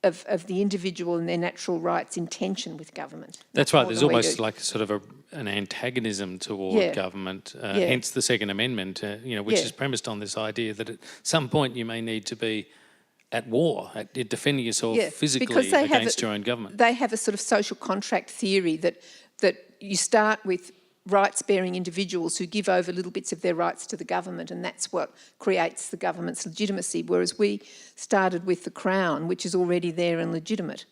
the individual and their natural rights in tension with government. That's right. There's almost like sort of an antagonism toward government, hence the Second Amendment, which is premised on this idea that at some point you may need to be at war, at defending yourself physically against your own government. They have a sort of social contract theory that you start with rights-bearing individuals who give over little bits of their rights to the government, and that's what creates the government's legitimacy, whereas we started with the Crown, which is already there and legitimate.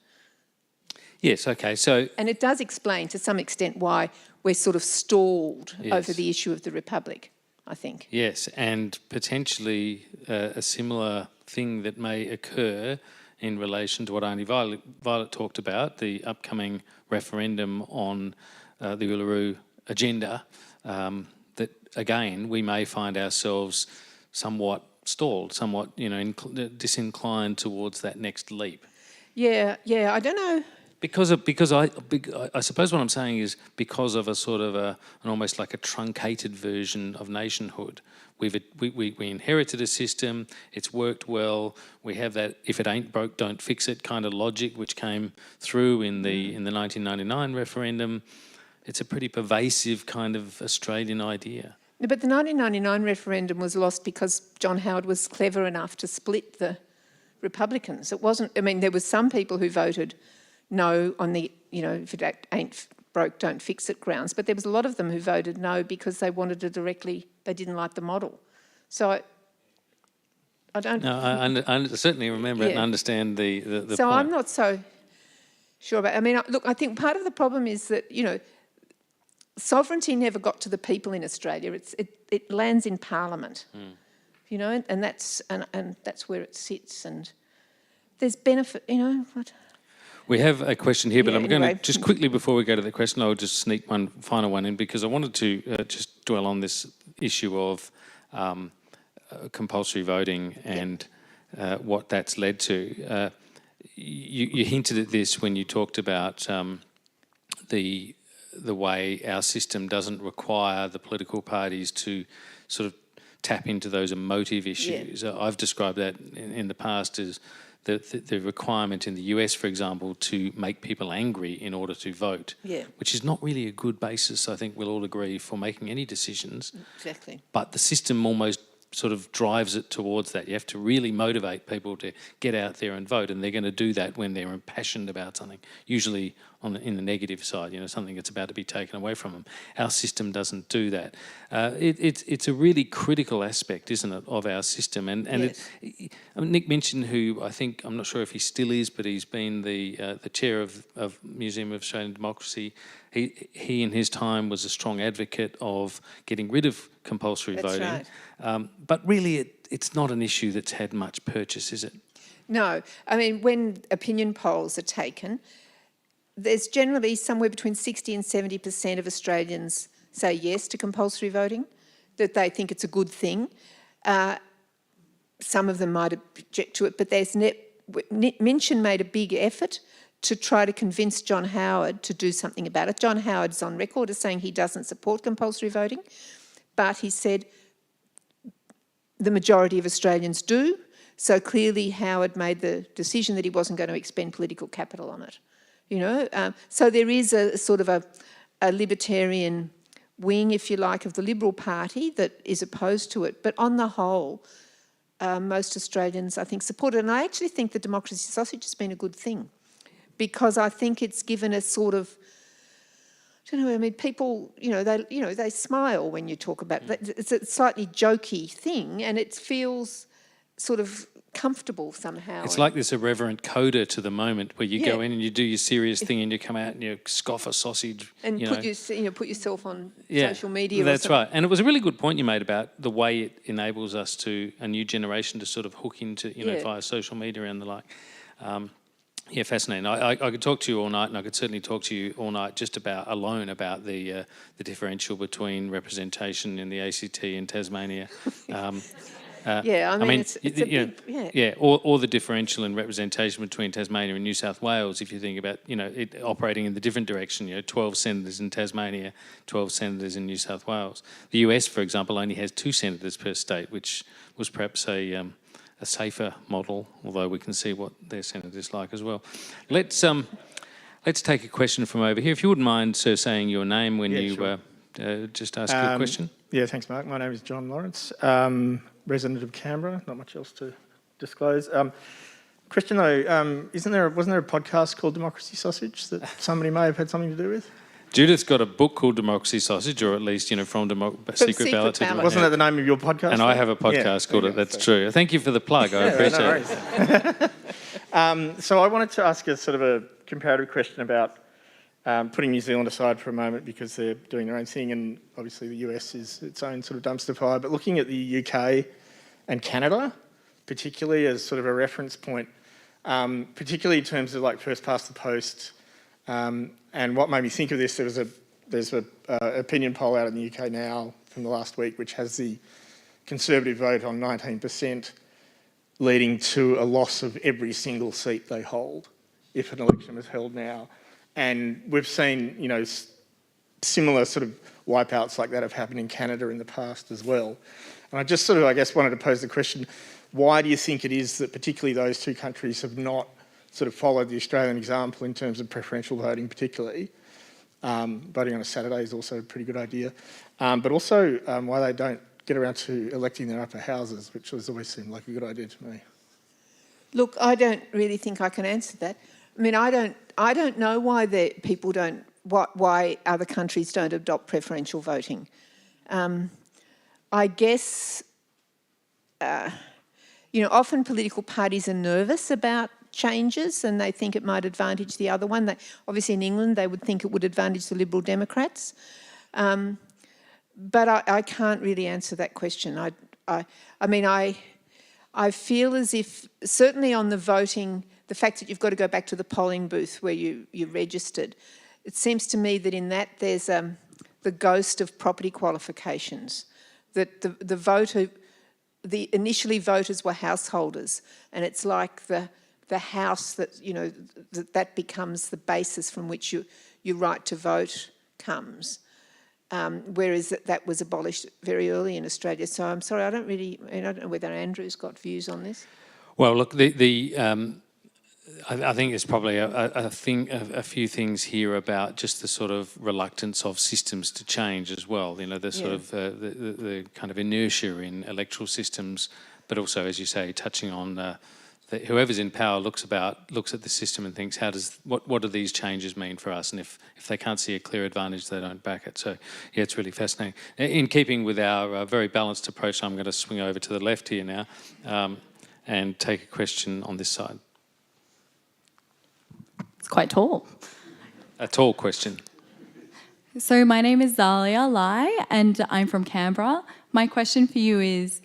Yes, okay, so... And it does explain to some extent why we're sort of stalled over the issue of the Republic, I think. Yes, and potentially a similar thing that may occur in relation to what Aunty Violet talked about, the upcoming referendum on the Uluru agenda, that again we may find ourselves somewhat stalled, somewhat disinclined towards that next leap. Yeah, I don't know. Because I suppose what I'm saying is because of a sort of an almost like a truncated version of nationhood. We inherited a system, it's worked well, we have that if it ain't broke, don't fix it kind of logic which came through in the 1999 referendum. It's a pretty pervasive kind of Australian idea. No, but the 1999 referendum was lost because John Howard was clever enough to split the Republicans. It wasn't, I mean, there were some people who voted no on the, if it ain't broke, don't fix it grounds, but there was a lot of them who voted no because they wanted to directly, they didn't like the model. So I don't... No, I certainly remember and understand the so point. I'm not so sure about... I mean, look, I think part of the problem is that, sovereignty never got to the people in Australia. It lands in Parliament, you know, and that's where it sits. And there's benefit, you know. We have a question here, but Yeah, I'm going anyway. to, just quickly before we go to the question, I'll just sneak one final one in because I wanted to just dwell on this issue of compulsory voting and what that's led to. You hinted at this when you talked about the way our system doesn't require the political parties to sort of tap into those emotive issues. I've described that in the past as the requirement in the US, for example, to make people angry in order to vote, which is not really a good basis, I think we'll all agree, for making any decisions. Exactly. But the system almost sort of drives it towards that. You have to really motivate people to get out there and vote, and they're going to do that when they're impassioned about something, usually in the negative side, you know, something that's about to be taken away from them. Our system doesn't do that. It's a really critical aspect, isn't it, of our system? And Yes. I mean, Nick mentioned who I think, I'm not sure if he still is, but he's been the chair of Museum of Australian Democracy. He in his time was a strong advocate of getting rid of compulsory That's voting. right. But really, it's not an issue that's had much purchase, is it? No, I mean, when opinion polls are taken, there's generally somewhere between 60 and 70% of Australians say yes to compulsory voting, that they think it's a good thing. Some of them might object to it, but Minchin made a big effort to try to convince John Howard to do something about it. John Howard's on record as saying he doesn't support compulsory voting, but he said the majority of Australians do. So clearly Howard made the decision that he wasn't going to expend political capital on it. You know, so there is a sort of a libertarian wing, if you like, of the Liberal Party that is opposed to it. But on the whole, most Australians, I think, support it. And I actually think the democracy sausage has been a good thing because I think it's given a sort of, I don't know, I mean, people, they smile when you talk about it. It's a slightly jokey thing and it feels sort of comfortable somehow. It's like this irreverent coda to the moment where you go in and you do your serious thing and you come out and you scoff a sausage. And put yourself on social media. That's right. And it was a really good point you made about the way it enables us to, a new generation to sort of hook into, via social media and the like. Fascinating. I could talk to you all night, and I could certainly talk to you all night just about the differential between representation in the ACT and Tasmania. It's a big, or the differential in representation between Tasmania and New South Wales. If you think about, it operating in the different direction, 12 senators in Tasmania, 12 senators in New South Wales. The US, for example, only has 2 senators per state, which was perhaps a safer model, although we can see what their senators like as well. Let's take a question from over here. If you wouldn't mind, sir, saying your name when just ask your question. Yeah, thanks, Mark. My name is John Lawrence, resident of Canberra. Not much else to disclose. Question though, wasn't there a podcast called Democracy Sausage that somebody may have had something to do with? Judith's got a book called Democracy Sausage, or at least, from Secret Ballot to Democracy. Wasn't that the name of your podcast? And I have a podcast called it, that's true. Thank you for the plug, I appreciate it. So I wanted to ask a sort of a comparative question about putting New Zealand aside for a moment because they're doing their own thing and obviously the US is its own sort of dumpster fire, but looking at the UK and Canada, particularly as sort of a reference point, particularly in terms of like first past the post, and what made me think of this, there's a opinion poll out in the UK now from the last week which has the Conservative vote on 19%, leading to a loss of every single seat they hold if an election was held now. And we've seen, similar sort of wipeouts like that have happened in Canada in the past as well. And I just sort of, I guess, wanted to pose the question, why do you think it is that particularly those two countries have not sort of followed the Australian example in terms of preferential voting particularly? Voting on a Saturday is also a pretty good idea. But also why they don't get around to electing their upper houses, which has always seemed like a good idea to me. Look, I don't really think I can answer that. I mean, I don't know why why other countries don't adopt preferential voting. I guess, often political parties are nervous about changes and they think it might advantage the other one. Obviously in England, they would think it would advantage the Liberal Democrats. But I can't really answer that question. I mean, I feel as if, certainly on the voting, the fact that you've got to go back to the polling booth where you registered, it seems to me that in that there's the ghost of property qualifications, that the initially voters were householders, and it's like the house that, you know, that becomes the basis from which your right to vote comes. Whereas that was abolished very early in Australia. So I'm sorry, I don't know whether Andrew's got views on this. Well, look, I think there's probably a few things here about just the sort of reluctance of systems to change as well. You know, the sort of the kind of inertia in electoral systems, but also, as you say, touching on whoever's in power looks at the system and thinks, what do these changes mean for us? And if they can't see a clear advantage, they don't back it. So yeah, it's really fascinating. In keeping with our very balanced approach, I'm going to swing over to the left here now and take a question on this side. It's quite tall. A tall question. So my name is Zalia Lai and I'm from Canberra. My question for you is,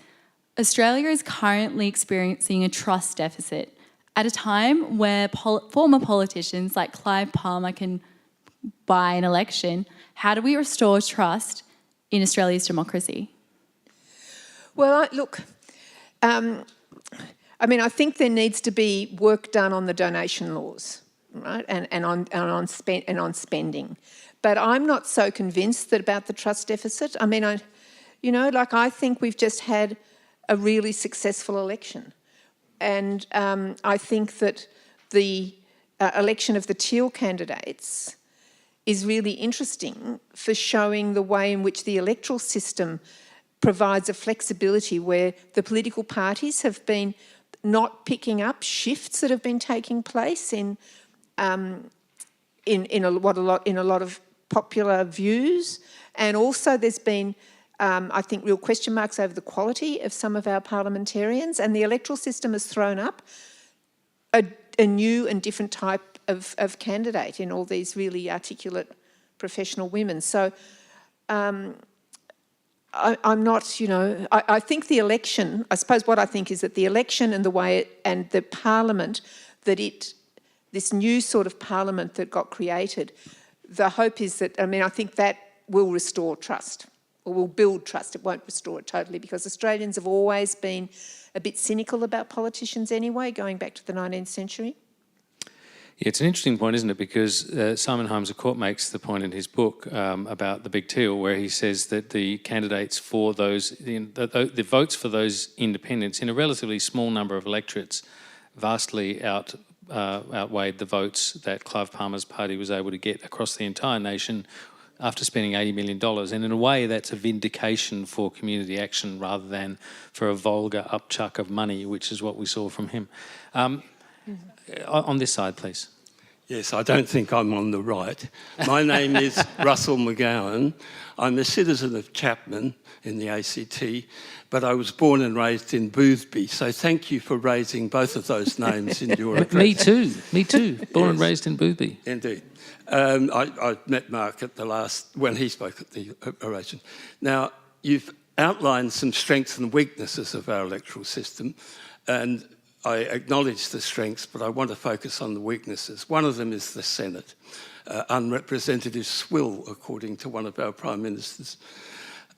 Australia is currently experiencing a trust deficit at a time where former politicians like Clive Palmer can buy an election. How do we restore trust in Australia's democracy? Well, look, I mean, I think there needs to be work done on the donation laws, right, and on spending. But I'm not so convinced about the trust deficit. I mean, I think we've just had a really successful election, and I think that the election of the Teal candidates is really interesting for showing the way in which the electoral system provides a flexibility where the political parties have been not picking up shifts that have been taking place in a lot of popular views, and also there's been I think real question marks over the quality of some of our parliamentarians, and the electoral system has thrown up a new and different type of candidate in all these really articulate professional women. So I'm not, I think the election, I suppose what I think is that the election and the way and the parliament, this new sort of parliament that got created, the hope is that, I think that will restore trust, or will build trust. It won't restore it totally, because Australians have always been a bit cynical about politicians anyway, going back to the 19th century. Yeah, it's an interesting point, isn't it? Because Simon Holmes a Court makes the point in his book about the Big Teal, where he says that the candidates for those, the votes for those independents in a relatively small number of electorates vastly outweighed the votes that Clive Palmer's party was able to get across the entire nation after spending $80 million. And in a way, that's a vindication for community action rather than for a vulgar upchuck of money, which is what we saw from him. On this side, please. Yes, I don't think I'm on the right. My name is Russell McGowan. I'm a citizen of Chapman in the ACT, but I was born and raised in Boothby. So thank you for raising both of those names in your address. Me too. Born and raised in Boothby. Indeed. I met Mark at when he spoke at the oration. Now, you've outlined some strengths and weaknesses of our electoral system, and I acknowledge the strengths, but I want to focus on the weaknesses. One of them is the Senate. Unrepresentative swill, according to one of our Prime Ministers.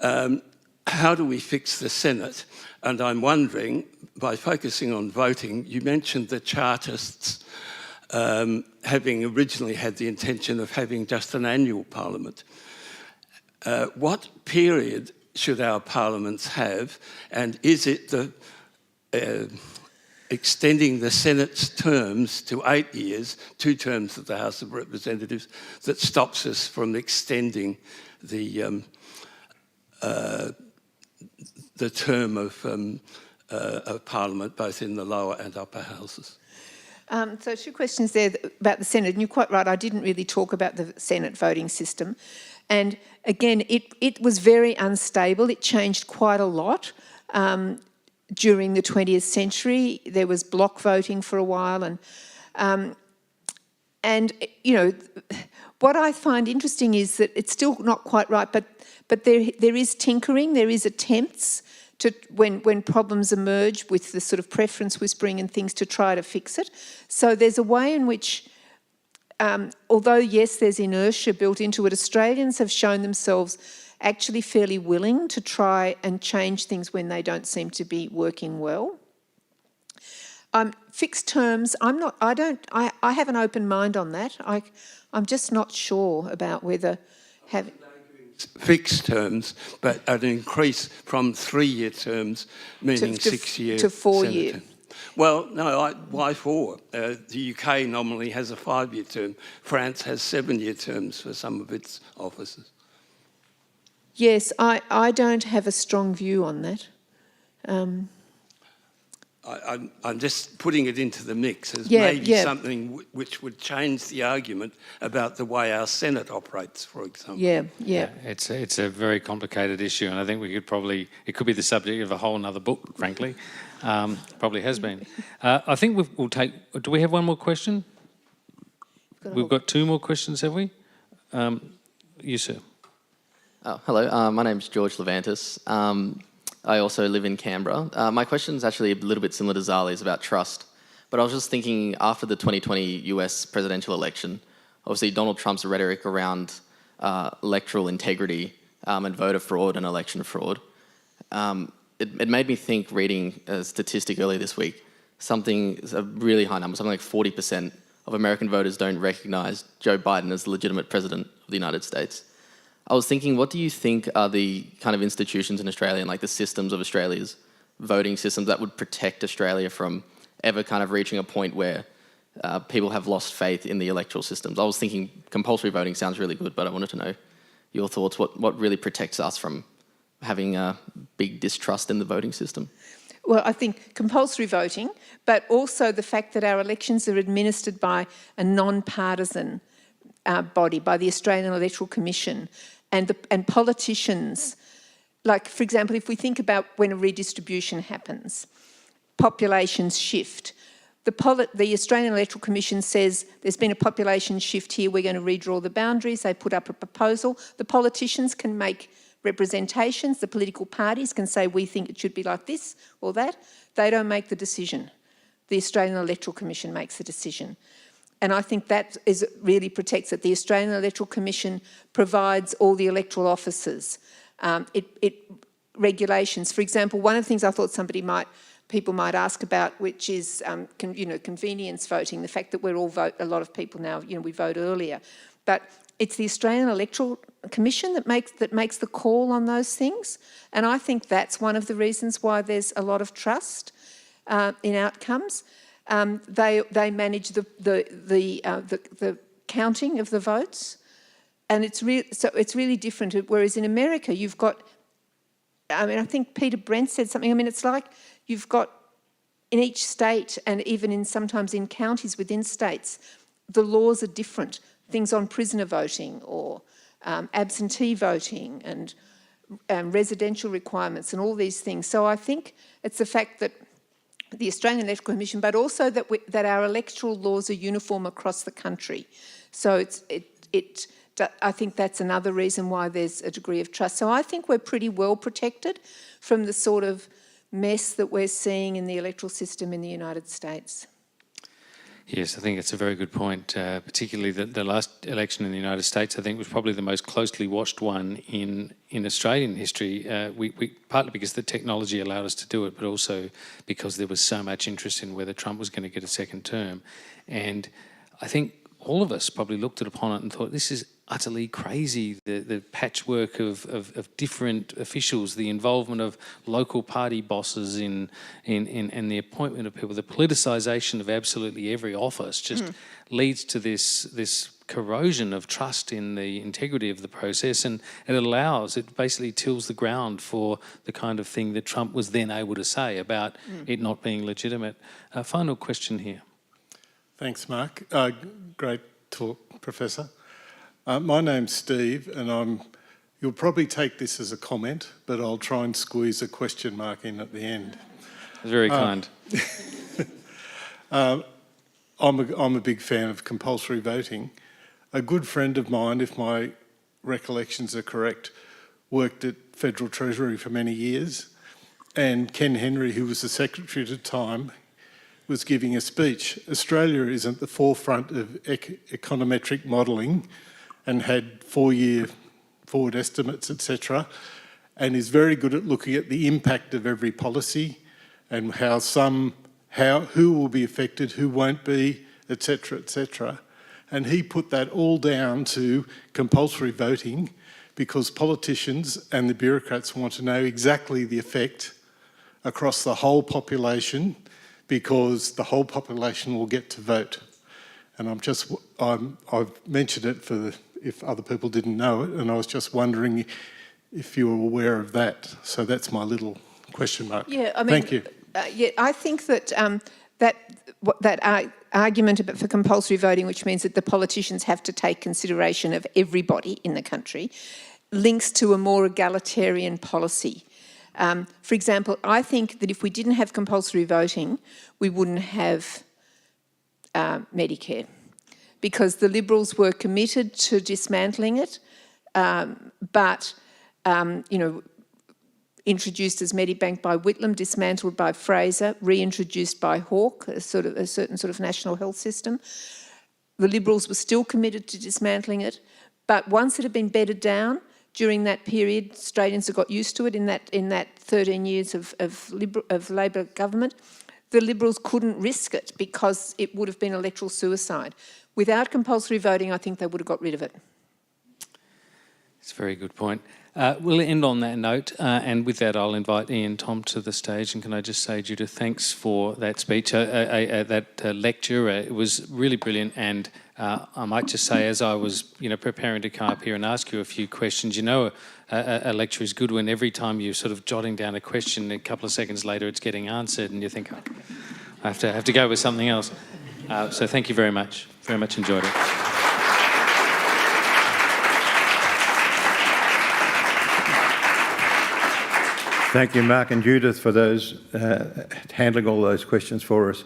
How do we fix the Senate? And I'm wondering, by focusing on voting, you mentioned the Chartists having originally had the intention of having just an annual parliament. What period should our parliaments have, and is it the extending the Senate's terms to 8 years, 2 terms of the House of Representatives, that stops us from extending the term of Parliament, both in the lower and upper houses? So 2 questions there about the Senate, and you're quite right, I didn't really talk about the Senate voting system. And again, it was very unstable. It changed quite a lot. During the 20th century, there was block voting for a while, and And, you know, what I find interesting is that it's still not quite right, but there is tinkering, there is attempts to, when problems emerge with the sort of preference whispering and things, to try to fix it. So there's a way in which, although yes, there's inertia built into it, Australians have shown themselves actually fairly willing to try and change things when they don't seem to be working well. Fixed terms, I have an open mind on that. I'm just not sure about whether having... Fixed terms, but an increase from 3-year terms, meaning 6-year to 4 senator. year. Well, no, why 4? The UK normally has a 5-year term. France has 7-year terms for some of its officers. Yes, I don't have a strong view on that. I'm just putting it into the mix as maybe something which would change the argument about the way our Senate operates, for example. Yeah. It's a very complicated issue, and I think it could be the subject of a whole other book, frankly. Probably has been. I think we'll take, do we have one more question? We've got 2 more questions, have we? You, sir. Oh, hello, my name's George Levantis. I also live in Canberra. My question is actually a little bit similar to Zali's about trust, but I was just thinking after the 2020 US presidential election, obviously Donald Trump's rhetoric around electoral integrity and voter fraud and election fraud, it made me think, reading a statistic earlier this week, a really high number, something like 40% of American voters don't recognise Joe Biden as the legitimate president of the United States. I was thinking, what do you think are the kind of institutions in Australia and like the systems of Australia's voting systems that would protect Australia from ever kind of reaching a point where people have lost faith in the electoral systems? I was thinking compulsory voting sounds really good, but I wanted to know your thoughts. What really protects us from having a big distrust in the voting system? Well, I think compulsory voting, but also the fact that our elections are administered by a non-partisan body, by the Australian Electoral Commission, and politicians. Like, for example, if we think about when a redistribution happens, populations shift. The Australian Electoral Commission says there's been a population shift here, we're going to redraw the boundaries, they put up a proposal. The politicians can make representations, the political parties can say we think it should be like this or that. They don't make the decision. The Australian Electoral Commission makes the decision. And I think that really protects it. The Australian Electoral Commission provides all the electoral officers. Regulations. For example, one of the things I thought people might ask about, which is convenience voting, the fact that a lot of people now, we vote earlier. But it's the Australian Electoral Commission that makes the call on those things. And I think that's one of the reasons why there's a lot of trust in outcomes. They manage the counting of the votes, and it's really different. Whereas in America, you've got, I think Peter Brent said something. It's like you've got in each state, and even sometimes in counties within states, the laws are different. Things on prisoner voting or absentee voting and residential requirements and all these things. So I think it's the fact that the Australian Electoral Commission, but also that our electoral laws are uniform across the country. So I think that's another reason why there's a degree of trust. So I think we're pretty well protected from the sort of mess that we're seeing in the electoral system in the United States. Yes, I think it's a very good point, particularly the last election in the United States, I think, was probably the most closely watched one in Australian history, partly because the technology allowed us to do it, but also because there was so much interest in whether Trump was going to get a second term. And I think all of us probably looked upon it and thought, this is utterly crazy, the patchwork of different officials, the involvement of local party bosses in the appointment of people, the politicisation of absolutely every office just leads to this corrosion of trust in the integrity of the process, and it basically tills the ground for the kind of thing that Trump was then able to say about it not being legitimate. Final question here. Thanks, Mark. Great talk, Professor. My name's Steve, and you'll probably take this as a comment, but I'll try and squeeze a question mark in at the end. Very kind. I'm a big fan of compulsory voting. A good friend of mine, if my recollections are correct, worked at Federal Treasury for many years, and Ken Henry, who was the secretary at the time, was giving a speech. Australia is at the forefront of econometric modelling and had 4-year forward estimates, etc., and is very good at looking at the impact of every policy and who will be affected, who won't be, etc., etc. And he put that all down to compulsory voting because politicians and the bureaucrats want to know exactly the effect across the whole population, because the whole population will get to vote. And I've mentioned it if other people didn't know it, and I was just wondering if you were aware of that. So that's my little question mark. Yeah, I mean, thank you. I think that that argument for compulsory voting, which means that the politicians have to take consideration of everybody in the country, links to a more egalitarian policy. For example, I think that if we didn't have compulsory voting, we wouldn't have Medicare, because the Liberals were committed to dismantling it, but introduced as Medibank by Whitlam, dismantled by Fraser, reintroduced by Hawke, a certain sort of national health system. The Liberals were still committed to dismantling it, but once it had been bedded down, during that period, Australians have got used to it in that 13 years of Labor government. The Liberals couldn't risk it because it would have been electoral suicide. Without compulsory voting, I think they would have got rid of it. It's a very good point. We'll end on that note, and with that I'll invite Ian Tom to the stage. And can I just say, Judith, thanks for that speech, that lecture. It was really brilliant, and I might just say, as I was preparing to come up here and ask you a few questions, a lecture is good when every time you're sort of jotting down a question, a couple of seconds later it's getting answered and you think, oh, I have to go with something else. So thank you very much. Very much enjoyed it. Thank you, Mark and Judith, for those handling all those questions for us.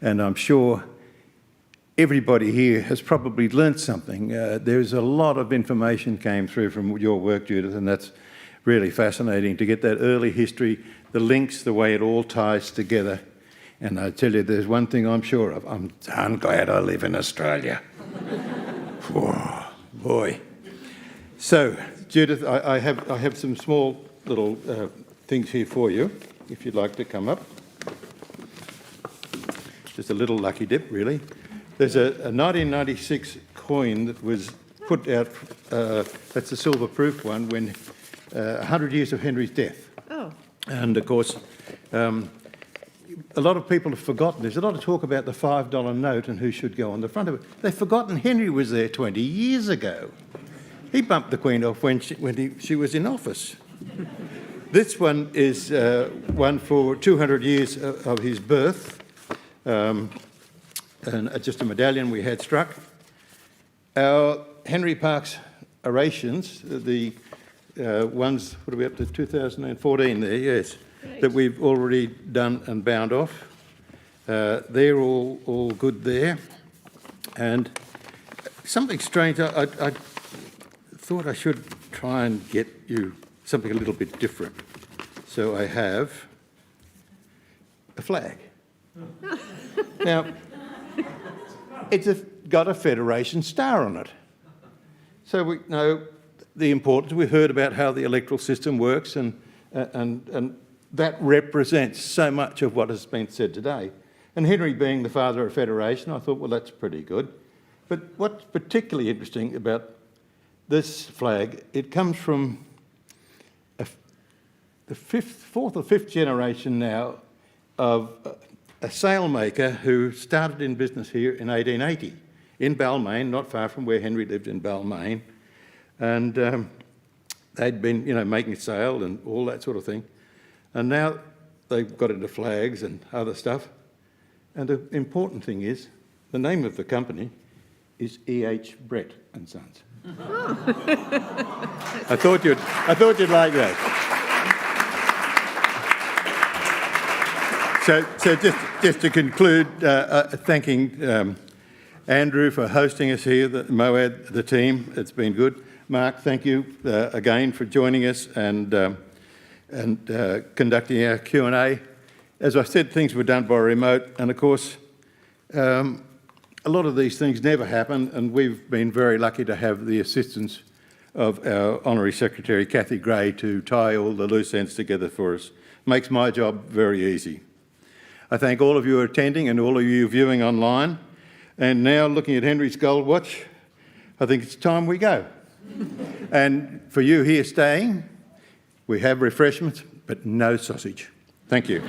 And I'm sure everybody here has probably learnt something. There's a lot of information came through from your work, Judith, and that's really fascinating to get that early history, the links, the way it all ties together. And I tell you, there's one thing I'm sure of. I'm darn glad I live in Australia. Whoa, boy. So, Judith, I have some small little things here for you, if you'd like to come up. Just a little lucky dip, really. There's a 1996 coin that was put out, that's a silver proof one, when 100 years of Henry's death. Oh. And of course, a lot of people have forgotten. There's a lot of talk about the $5 note and who should go on the front of it. They've forgotten Henry was there 20 years ago. He bumped the Queen off when she was in office. This one is one for 200 years of his birth, and just a medallion we had struck. Our Henry Parkes orations, the ones, what are we up to, 2014 there, yes, right, that we've already done and bound off. They're all good there. And something strange, I thought I should try and get you something a little bit different. So I have a flag. Now, it's got a Federation star on it. So we know the importance. We've heard about how the electoral system works, and that represents so much of what has been said today. And Henry being the father of Federation, I thought, well, that's pretty good. But what's particularly interesting about this flag, it comes from the fourth or fifth generation now of a sailmaker who started in business here in 1880 in Balmain, not far from where Henry lived in Balmain. And they'd been, making sail and all that sort of thing. And now they've got into flags and other stuff. And the important thing is, the name of the company is E.H. Brett and Sons. I thought you'd like that. So just to conclude, thanking Andrew for hosting us here, Moad, the team. It's been good. Mark, thank you again for joining us and conducting our Q&A. As I said, things were done by remote, and of course, a lot of these things never happen, and we've been very lucky to have the assistance of our Honorary Secretary, Cathy Gray, to tie all the loose ends together for us. Makes my job very easy. I thank all of you attending and all of you viewing online. And now, looking at Henry's gold watch, I think it's time we go. And for you here staying, we have refreshments, but no sausage. Thank you.